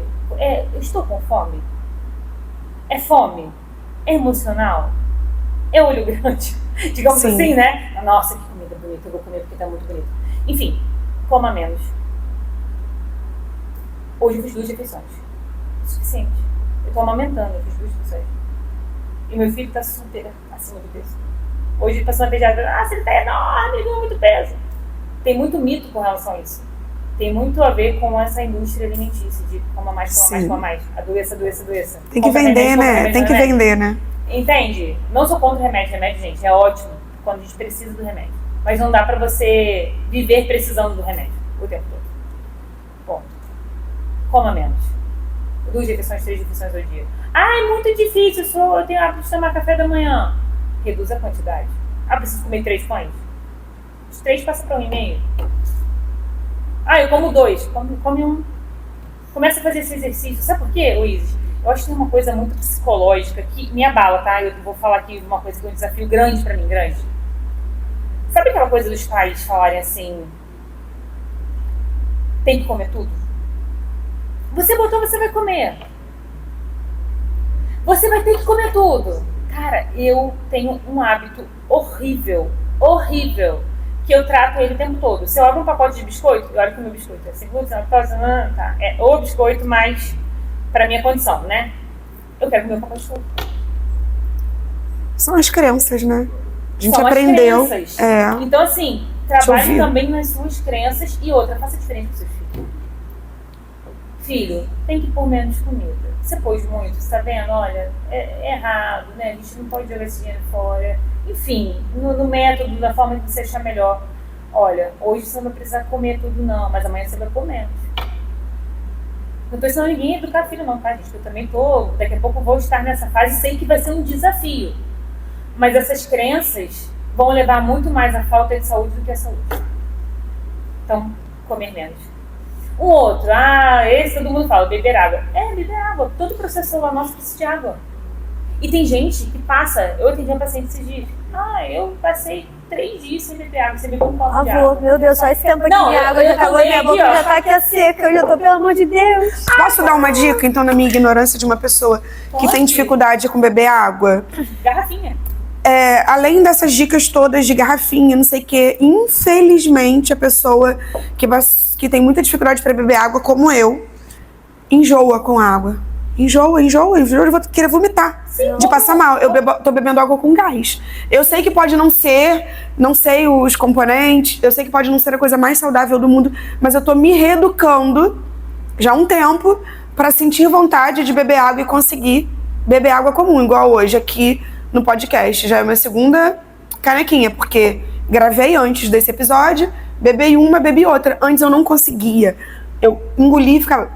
[SPEAKER 3] eu estou com fome? É fome? É emocional? É olho grande? Digamos
[SPEAKER 1] Sim.
[SPEAKER 3] assim, né? Nossa, que comida bonita, eu vou comer porque tá muito bonito. Enfim, coma menos. Hoje eu fiz 2 refeições. Suficiente. Eu tô amamentando, eu fiz 2 refeições. E meu filho tá super acima do peso. Hoje ele passou na pediatra, nossa, ele tá enorme, ele ganhou muito peso. Tem muito mito com relação a isso. Tem muito a ver com essa indústria alimentícia de coma mais, coma mais, coma mais. Adoeça, adoeça, adoeça.
[SPEAKER 1] Tem que vender, né? Tem que vender, né?
[SPEAKER 3] Entende? Não sou contra o remédio. Remédio, gente, é ótimo quando a gente precisa do remédio. Mas não dá pra você viver precisando do remédio o tempo todo. Ponto. Coma menos. 2 refeições, 3 refeições ao dia. É muito difícil, eu tenho hábito de tomar café da manhã. Reduz a quantidade. Preciso comer 3 pães? Os 3 passa para 1,5. Eu como 2. Come 1. Começa a fazer esse exercício. Sabe por quê, Luiz? Eu acho que tem uma coisa muito psicológica que me abala, tá? Eu vou falar aqui uma coisa que é um desafio grande pra mim, grande. Sabe aquela coisa dos pais falarem assim, tem que comer tudo? Você botou, você vai comer. Você vai ter que comer tudo. Cara, eu tenho um hábito horrível, que eu trato ele o tempo todo. Se eu abro um pacote de biscoito, eu olho que o meu biscoito é sem glúten, lactose, tá. É o biscoito mais pra minha condição, né? Eu quero comer o pacote todo.
[SPEAKER 1] São as crenças, né? A gente
[SPEAKER 3] São
[SPEAKER 1] aprendeu.
[SPEAKER 3] As crenças. Então, assim, trabalhe também nas suas crenças e outra, faça diferente com seus filhos. filho, tem que pôr menos comida. Você pôs muito, você tá vendo? Olha, é errado, né? A gente não pode jogar esse dinheiro fora. Enfim, no método, da forma que você achar melhor. Olha, hoje você não vai precisar comer tudo não, mas amanhã você vai comer. Não tô ensinando ninguém a educar filho não, tá, gente? Eu também daqui a pouco eu vou estar nessa fase, sei que vai ser um desafio. Mas essas crenças vão levar muito mais à falta de saúde do que a saúde. Então, comer menos. Um outro, esse todo mundo fala, beber água. Beber água. Todo processo celular nosso precisa de água. E tem gente que passa, eu atendi uma paciente esses dias. Eu passei 3 dias sem beber água, você bebeu um copo de água.
[SPEAKER 2] Meu Deus, só esse tempo aqui de água já acabou, minha boca já tá aqui a seca, eu já tô, pelo amor de Deus.
[SPEAKER 1] Posso dar uma dica, então, na minha ignorância de uma pessoa que tem dificuldade com beber água?
[SPEAKER 3] Garrafinha.
[SPEAKER 1] Além dessas dicas todas de garrafinha, não sei o quê, infelizmente a pessoa que tem muita dificuldade para beber água, como eu, enjoa com água. Enjoa, eu vou querer vomitar, de passar mal. Eu tô bebendo água com gás. Eu sei que pode não sei os componentes, eu sei que pode não ser a coisa mais saudável do mundo, mas eu tô me reeducando já há um tempo para sentir vontade de beber água e conseguir beber água comum, igual hoje aqui no podcast. Já é minha segunda canequinha, porque gravei antes desse episódio, bebi uma, bebi outra. Antes eu não conseguia. Eu engoli e ficava...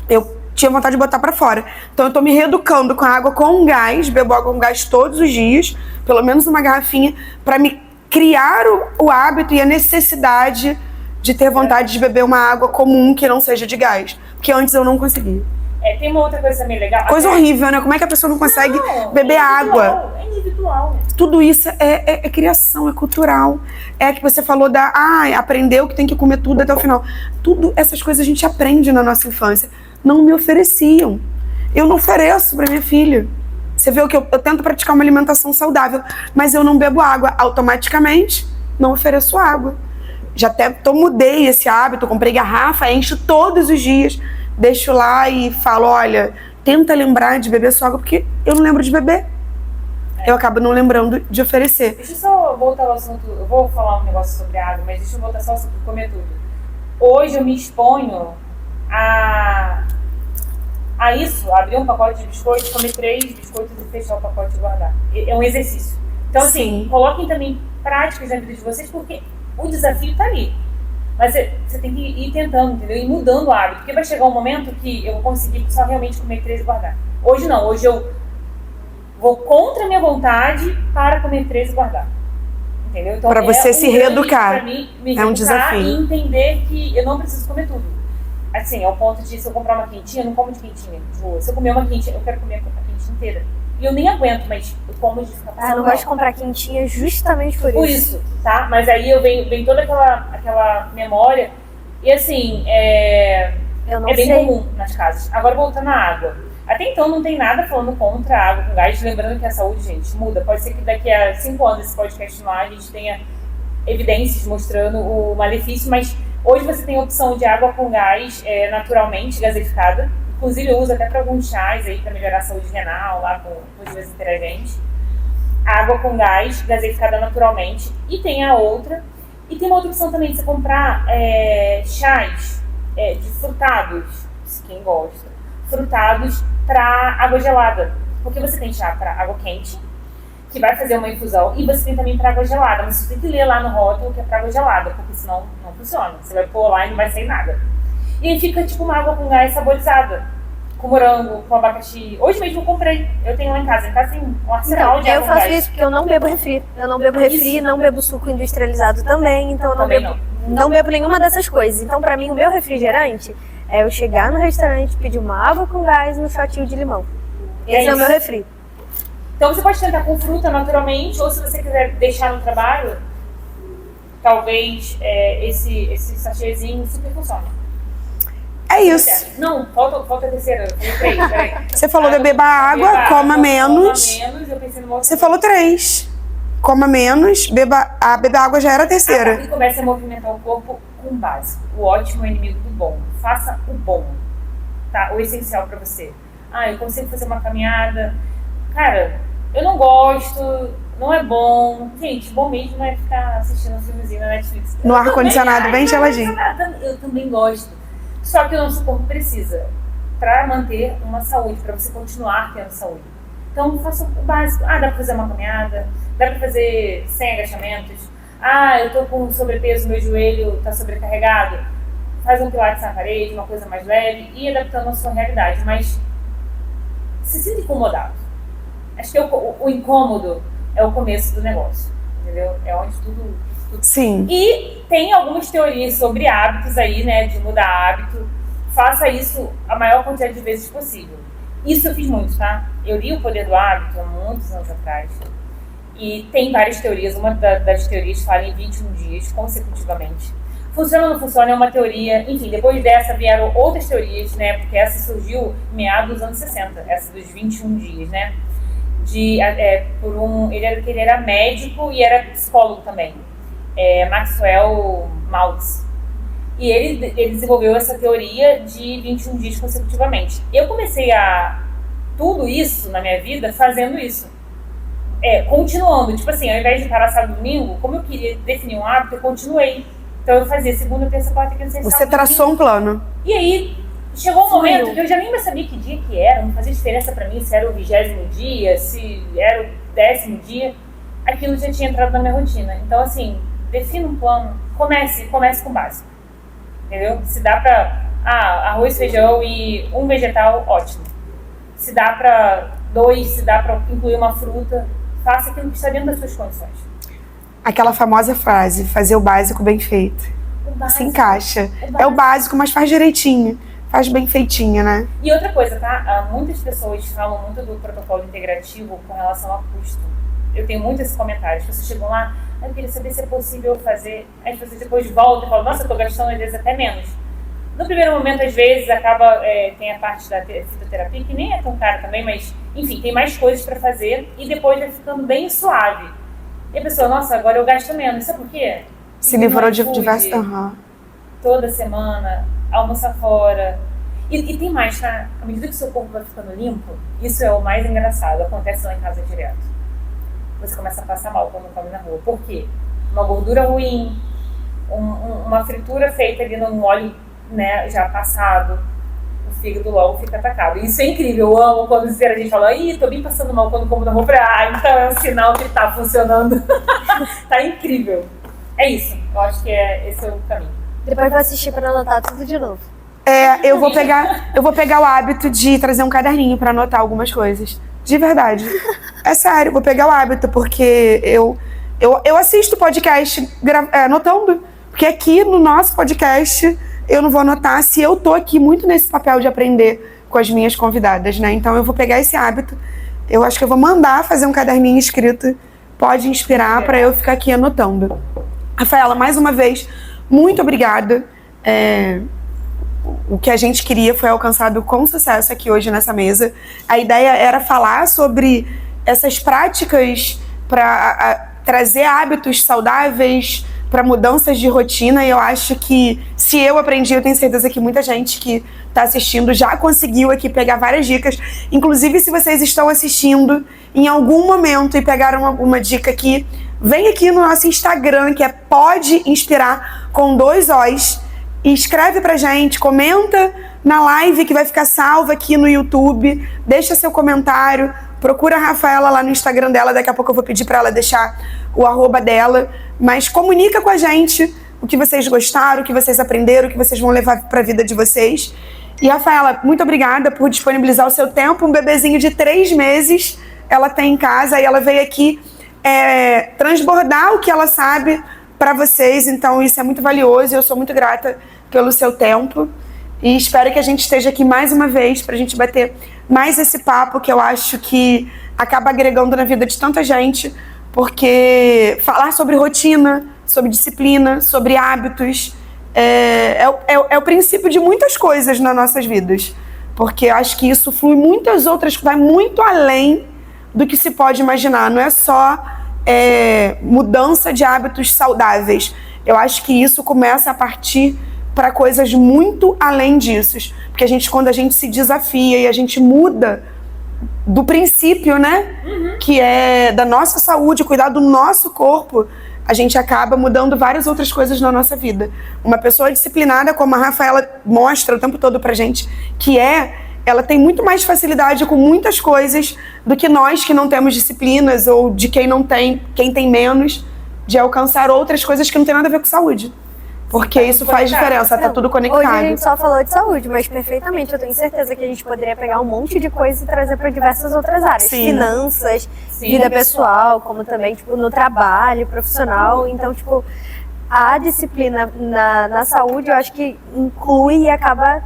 [SPEAKER 1] Eu tinha vontade de botar pra fora. Então eu tô me reeducando com a água com gás, bebo água com gás todos os dias, pelo menos uma garrafinha, pra me criar o hábito e a necessidade de ter vontade de beber uma água comum que não seja de gás. Porque antes eu não conseguia.
[SPEAKER 3] Tem uma outra coisa também legal.
[SPEAKER 1] Coisa horrível, né? Como é que a pessoa não consegue beber água?
[SPEAKER 3] É individual.
[SPEAKER 1] Tudo isso é criação, é cultural. É que você falou aprendeu que tem que comer tudo até o final. Tudo essas coisas a gente aprende na nossa infância. Não me ofereciam. Eu não ofereço para minha filha. Você vê que eu tento praticar uma alimentação saudável, mas eu não bebo água. Automaticamente, não ofereço água. Já até mudei esse hábito, comprei garrafa, encho todos os dias, deixo lá e falo, olha, tenta lembrar de beber sua água, porque eu não lembro de beber. Eu acabo não lembrando de oferecer.
[SPEAKER 3] Deixa eu só voltar ao assunto, eu vou falar um negócio sobre água, mas deixa eu voltar só sobre comer tudo. Hoje eu me exponho a isso, abrir um pacote de biscoitos, comer 3 biscoitos e fechar o pacote e guardar. É um exercício. Então, assim, coloquem também práticas na vida de vocês, porque o desafio tá ali. Mas você tem que ir tentando, entendeu? Ir mudando o hábito. Porque vai chegar um momento que eu vou conseguir só realmente comer 3 e guardar. Hoje não, hoje eu vou contra a minha vontade para comer 3 e guardar. Entendeu? Então,
[SPEAKER 1] para você se reeducar.
[SPEAKER 3] Pra mim, me
[SPEAKER 1] é um desafio.
[SPEAKER 3] E entender que eu não preciso comer tudo. Assim, ao ponto de, se eu comprar uma quentinha, eu não como de quentinha de rua. Se eu comer uma quentinha, eu quero comer a quentinha inteira. E eu nem aguento, mas eu como de ficar passando
[SPEAKER 2] eu não gosto de comprar quentinha justamente por isso.
[SPEAKER 3] Por isso, tá? Mas aí eu venho toda aquela memória. E assim, é bem comum nas casas. Agora, voltando à água. Até então não tem nada falando contra a água com gás. Lembrando que a saúde, gente, muda. Pode ser que daqui a 5 anos esse podcast no ar a gente tenha evidências mostrando o malefício, mas hoje você tem a opção de água com gás naturalmente gaseificada. Inclusive eu uso até para alguns chás aí para melhorar a saúde renal, lá com os meus interagentes. Água com gás gaseificada naturalmente. E tem a outra. E tem uma outra opção também de você comprar chás de frutados, quem gosta. Frutados para água gelada. Porque você tem chá para água quente, que vai fazer uma infusão, e você tem também para água gelada. Mas você tem que ler lá no rótulo que é para água gelada, porque senão não funciona. Você vai pôr lá e não vai sair nada. E aí fica tipo uma água com gás saborizada, com morango, com abacaxi. Hoje mesmo eu comprei, eu tenho lá em casa. Em casa tem um arsenal de água com gás.
[SPEAKER 2] Eu faço isso porque eu não bebo refri. Eu não bebo refri, não bebo suco industrializado também, então eu não bebo nenhuma dessas coisas. Então pra mim o meu refrigerante é eu chegar no restaurante, pedir uma água com gás e um shotinho de limão. Esse é o meu refri.
[SPEAKER 3] Então você pode tentar com fruta naturalmente, ou se você quiser deixar no trabalho, talvez esse sachêzinho super funcione.
[SPEAKER 1] É isso.
[SPEAKER 3] Não, falta a terceira. Eu falei 3, peraí.
[SPEAKER 1] Você falou beba água, coma menos.
[SPEAKER 3] Eu pensei numa outra
[SPEAKER 1] Você falou 3. Coma menos, beba água já era a terceira.
[SPEAKER 3] E comece a movimentar o corpo com o básico. O ótimo é inimigo do bom. Faça o bom, tá? O essencial pra você. Eu consigo fazer uma caminhada. Cara, eu não gosto, não é bom. Gente, bom mesmo é ficar assistindo um filmezinho na Netflix.
[SPEAKER 1] No ar-condicionado bem geladinho.
[SPEAKER 3] Eu também gosto. Só que o nosso corpo precisa para manter uma saúde, para você continuar tendo saúde. Então, faça o básico. Dá para fazer uma caminhada, dá para fazer 100 agachamentos. Eu tô com sobrepeso, meu joelho tá sobrecarregado. Faz um pilates na parede, uma coisa mais leve e adaptando a sua realidade. Mas se sinta incomodado. Acho que o incômodo é o começo do negócio, entendeu? É onde tudo...
[SPEAKER 1] Sim.
[SPEAKER 3] E tem algumas teorias sobre hábitos aí, né? De mudar hábito. Faça isso a maior quantidade de vezes possível. Isso eu fiz muito, tá? Eu li O Poder do Hábito há muitos anos atrás. E tem várias teorias. Uma das teorias fala em 21 dias, consecutivamente. Funciona ou não funciona é uma teoria. Enfim, depois dessa vieram outras teorias, né? Porque essa surgiu em meados dos anos 60, essa dos 21 dias, né? Ele era médico e era psicólogo também. Maxwell Maltz. E ele desenvolveu essa teoria de 21 dias consecutivamente. Eu comecei tudo isso na minha vida fazendo isso. Continuando. Tipo assim, ao invés de parar sábado e domingo, como eu queria definir um hábito, eu continuei. Então eu fazia segunda, terça, quarta, quinta, sexta,
[SPEAKER 1] Você traçou um plano.
[SPEAKER 3] E aí, chegou um momento que eu já nem mais sabia que dia que era, não fazia diferença pra mim se era o 20º dia, se era o 10º dia. Aquilo já tinha entrado na minha rotina. Então, assim, defina um plano, comece com o básico. Entendeu? Se dá pra arroz, feijão e um vegetal, ótimo. Se dá pra 2, se dá pra incluir uma fruta, faça aquilo que está dentro das suas condições.
[SPEAKER 1] Aquela famosa frase, fazer o básico bem feito. Se encaixa. É o básico, mas faz direitinho. Faz bem feitinho, né?
[SPEAKER 3] E outra coisa, tá? Muitas pessoas falam muito do protocolo integrativo com relação a custo. Eu tenho muitos esses comentários. As pessoas chegam lá, eu queria saber se é possível fazer. Aí as pessoas depois voltam e falam, nossa, eu tô gastando às vezes até menos. No primeiro momento, às vezes, tem a parte da fitoterapia, que nem é tão cara também, mas, enfim, tem mais coisas pra fazer e depois vai ficando bem suave. E a pessoa, nossa, agora eu gasto menos. Sabe por quê?
[SPEAKER 1] Se livrou de diversas... Uhum.
[SPEAKER 3] Toda semana, almoçar fora. E tem mais, tá? À medida que o seu corpo vai ficando limpo, isso é o mais engraçado. Acontece lá em casa direto. Você começa a passar mal quando come na rua. Por quê? Uma gordura ruim, uma fritura feita ali num óleo, né, já passado. O fígado logo fica atacado. E isso é incrível. Eu amo quando a gente fala, tô bem passando mal quando como na rua. Então é um sinal que tá funcionando. Tá incrível. É isso. Eu acho que esse é o caminho.
[SPEAKER 2] Depois vou assistir para anotar tudo de novo.
[SPEAKER 1] Eu vou pegar o hábito de trazer um caderninho pra anotar algumas coisas. De verdade. É sério, vou pegar o hábito, porque eu assisto podcast anotando. Porque aqui no nosso podcast eu não vou anotar se eu tô aqui muito nesse papel de aprender com as minhas convidadas, né? Então eu vou pegar esse hábito. Eu acho que eu vou mandar fazer um caderninho escrito. Pode inspirar pra eu ficar aqui anotando. Rafaela, mais uma vez, muito obrigada. O que a gente queria foi alcançado com sucesso aqui hoje nessa mesa. A ideia era falar sobre essas práticas para trazer hábitos saudáveis, para mudanças de rotina, e eu acho que se eu aprendi, eu tenho certeza que muita gente que está assistindo já conseguiu aqui pegar várias dicas. Inclusive, se vocês estão assistindo em algum momento e pegaram alguma dica aqui, vem aqui no nosso Instagram, que é Pode Inspirar, com 2 Os, e escreve pra gente, comenta na live que vai ficar salva aqui no YouTube, deixa seu comentário, procura a Rafaela lá no Instagram dela, daqui a pouco eu vou pedir pra ela deixar o @ dela, mas comunica com a gente o que vocês gostaram, o que vocês aprenderam, o que vocês vão levar pra vida de vocês. E Rafaela, muito obrigada por disponibilizar o seu tempo, um bebezinho de 3 meses, ela tem em casa e ela veio aqui transbordar o que ela sabe para vocês, então isso é muito valioso e eu sou muito grata pelo seu tempo e espero que a gente esteja aqui mais uma vez para a gente bater mais esse papo que eu acho que acaba agregando na vida de tanta gente, porque falar sobre rotina, sobre disciplina, sobre hábitos é o princípio de muitas coisas nas nossas vidas, porque eu acho que isso flui muitas outras, vai muito além do que se pode imaginar, não é só mudança de hábitos saudáveis. Eu acho que isso começa a partir para coisas muito além disso. Porque quando a gente se desafia e a gente muda do princípio, né? Uhum. Que é da nossa saúde, cuidar do nosso corpo, a gente acaba mudando várias outras coisas na nossa vida. Uma pessoa disciplinada, como a Rafaela mostra o tempo todo pra gente, ela tem muito mais facilidade com muitas coisas do que nós que não temos disciplinas, ou de quem tem menos, de alcançar outras coisas que não tem nada a ver com saúde. Porque isso faz diferença, tá tudo conectado.
[SPEAKER 2] Hoje a gente só falou de saúde, mas perfeitamente, eu tenho certeza que a gente poderia pegar um monte de coisa e trazer para diversas outras áreas.
[SPEAKER 1] Sim.
[SPEAKER 2] Finanças, vida pessoal, como também, tipo, no trabalho, profissional. Então, tipo, a disciplina na saúde, eu acho que inclui e acaba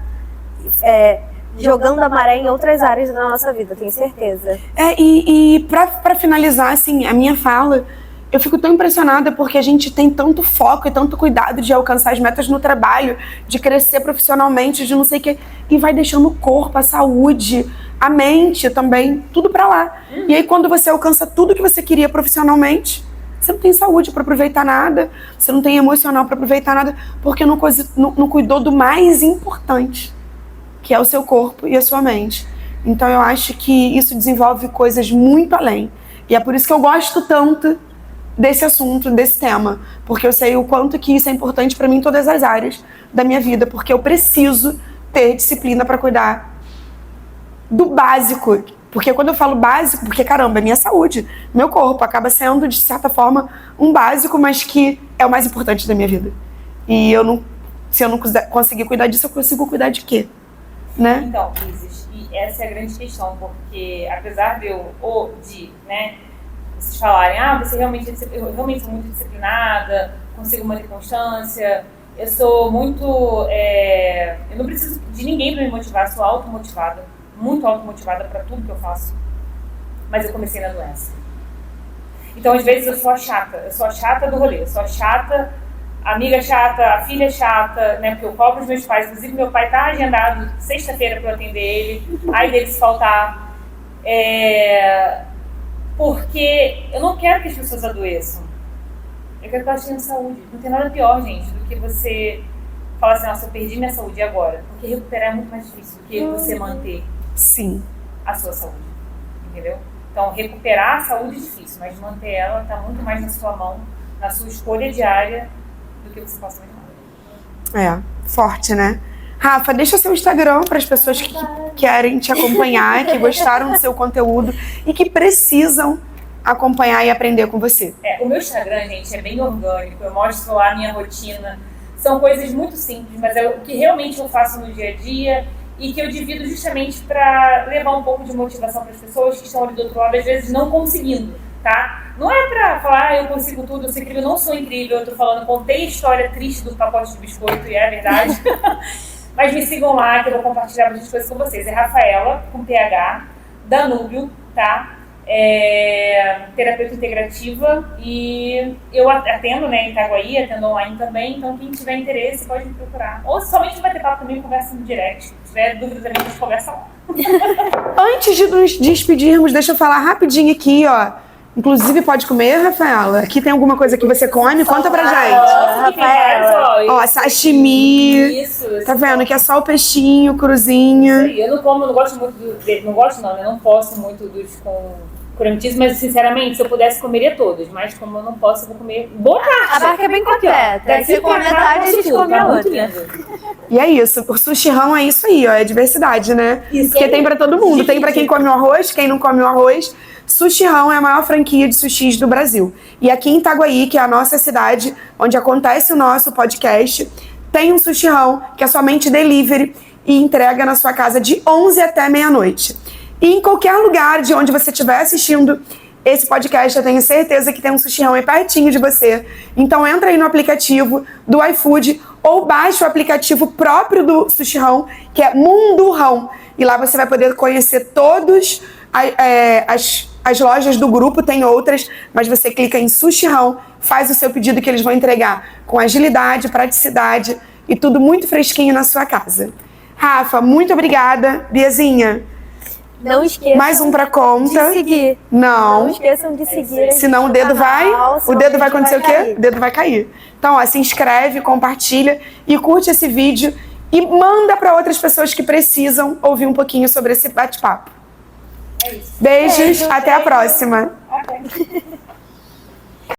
[SPEAKER 2] jogando a maré em outras áreas da nossa vida, tenho certeza.
[SPEAKER 1] E pra finalizar, assim, a minha fala, eu fico tão impressionada porque a gente tem tanto foco e tanto cuidado de alcançar as metas no trabalho, de crescer profissionalmente, de não sei o quê, e vai deixando o corpo, a saúde, a mente também, tudo pra lá. E aí quando você alcança tudo que você queria profissionalmente, você não tem saúde pra aproveitar nada, você não tem emocional pra aproveitar nada, porque não cuidou do mais importante, que é o seu corpo e a sua mente. Então eu acho que isso desenvolve coisas muito além. E é por isso que eu gosto tanto desse assunto, desse tema, porque eu sei o quanto que isso é importante para mim em todas as áreas da minha vida, porque eu preciso ter disciplina para cuidar do básico, porque quando eu falo básico, porque caramba, é minha saúde, meu corpo acaba sendo de certa forma um básico, mas que é o mais importante da minha vida. E se eu não conseguir cuidar disso, eu consigo cuidar de quê? Né?
[SPEAKER 3] Então, Isis, e essa é a grande questão, porque apesar de vocês falarem, eu realmente sou muito disciplinada, consigo manter constância, eu sou muito, eu não preciso de ninguém para me motivar, sou automotivada, muito automotivada para tudo que eu faço, mas eu comecei na doença. Então, às vezes, eu sou a chata do rolê, eu sou a chata, a amiga chata, a filha chata, né, porque eu cobro os meus pais, inclusive meu pai tá agendado sexta-feira para eu atender ele, aí dele se faltar, porque eu não quero que as pessoas adoeçam. Eu quero que elas tenham saúde. Não tem nada pior, gente, do que você falar assim, nossa, eu perdi minha saúde agora. Porque recuperar é muito mais difícil do que você manter a sua saúde. Entendeu? Então, recuperar a saúde é difícil, mas manter ela está muito mais na sua mão, na sua escolha diária, do que você possa imaginar.
[SPEAKER 1] Forte, né? Rafa, deixa seu Instagram para as pessoas que querem te acompanhar, que gostaram do seu conteúdo e que precisam acompanhar e aprender com você.
[SPEAKER 3] O meu Instagram, gente, é bem orgânico. Eu mostro lá a minha rotina. São coisas muito simples, mas é o que realmente eu faço no dia a dia e que eu divido justamente para levar um pouco de motivação para as pessoas que estão ali do outro lado, às vezes não conseguindo, tá? Não é pra falar, eu consigo tudo, eu sou incrível, eu não sou incrível. Eu tô falando, contei a história triste do pacote de biscoito e é verdade. Mas me sigam lá, que eu vou compartilhar muitas coisas com vocês. É Rafaela, com PH, Danúbio, tá? Terapeuta integrativa. E eu atendo, né, em Itaguaí, atendo online também. Então, quem tiver interesse, pode me procurar. Ou somente bater papo comigo, conversa no direct. Se tiver dúvida também, a gente conversa lá.
[SPEAKER 1] Antes de nos despedirmos, deixa eu falar rapidinho aqui, ó. Inclusive, pode comer, Rafaela? Aqui tem alguma coisa que você come? Conta pra gente.
[SPEAKER 3] Rafaela.
[SPEAKER 1] Ó, sashimi.
[SPEAKER 3] Isso.
[SPEAKER 1] Tá vendo? Que é só o peixinho, cruzinha.
[SPEAKER 3] Eu não gosto muito não gosto não, eu não posso muito dos com cromatismo, mas sinceramente, se eu pudesse, comeria todos. Mas como eu não posso, eu vou comer boa parte.
[SPEAKER 2] A barca é bem completa. Aí você come metade e a gente come a outra.
[SPEAKER 1] E é isso. O sushi-rão é isso aí, ó. É diversidade, né?
[SPEAKER 3] Isso.
[SPEAKER 1] Porque tem pra todo mundo. Tem pra quem come o arroz, quem não come o arroz. Sushi-rão é a maior franquia de sushis do Brasil. E aqui em Itaguaí, que é a nossa cidade, onde acontece o nosso podcast, tem um sushi-rão que é somente delivery e entrega na sua casa de 11 até meia-noite. E em qualquer lugar de onde você estiver assistindo esse podcast, eu tenho certeza que tem um sushi-rão aí pertinho de você. Então entra aí no aplicativo do iFood ou baixa o aplicativo próprio do sushi-rão, que é Mundurrão. E lá você vai poder conhecer todos as lojas do grupo, tem outras, mas você clica em sushi-rão, faz o seu pedido que eles vão entregar com agilidade, praticidade e tudo muito fresquinho na sua casa. Rafa, muito obrigada. Biazinha,
[SPEAKER 2] não esqueçam
[SPEAKER 1] mais um pra conta.
[SPEAKER 2] de seguir.
[SPEAKER 1] Não
[SPEAKER 2] esqueçam de seguir.
[SPEAKER 1] Senão o dedo vai... O dedo vai acontecer o quê?
[SPEAKER 2] Cair.
[SPEAKER 1] O dedo vai cair. Então, ó, se inscreve, compartilha e curte esse vídeo e manda para outras pessoas que precisam ouvir um pouquinho sobre esse bate-papo.
[SPEAKER 3] É isso.
[SPEAKER 1] Beijos, até a próxima.
[SPEAKER 3] Até.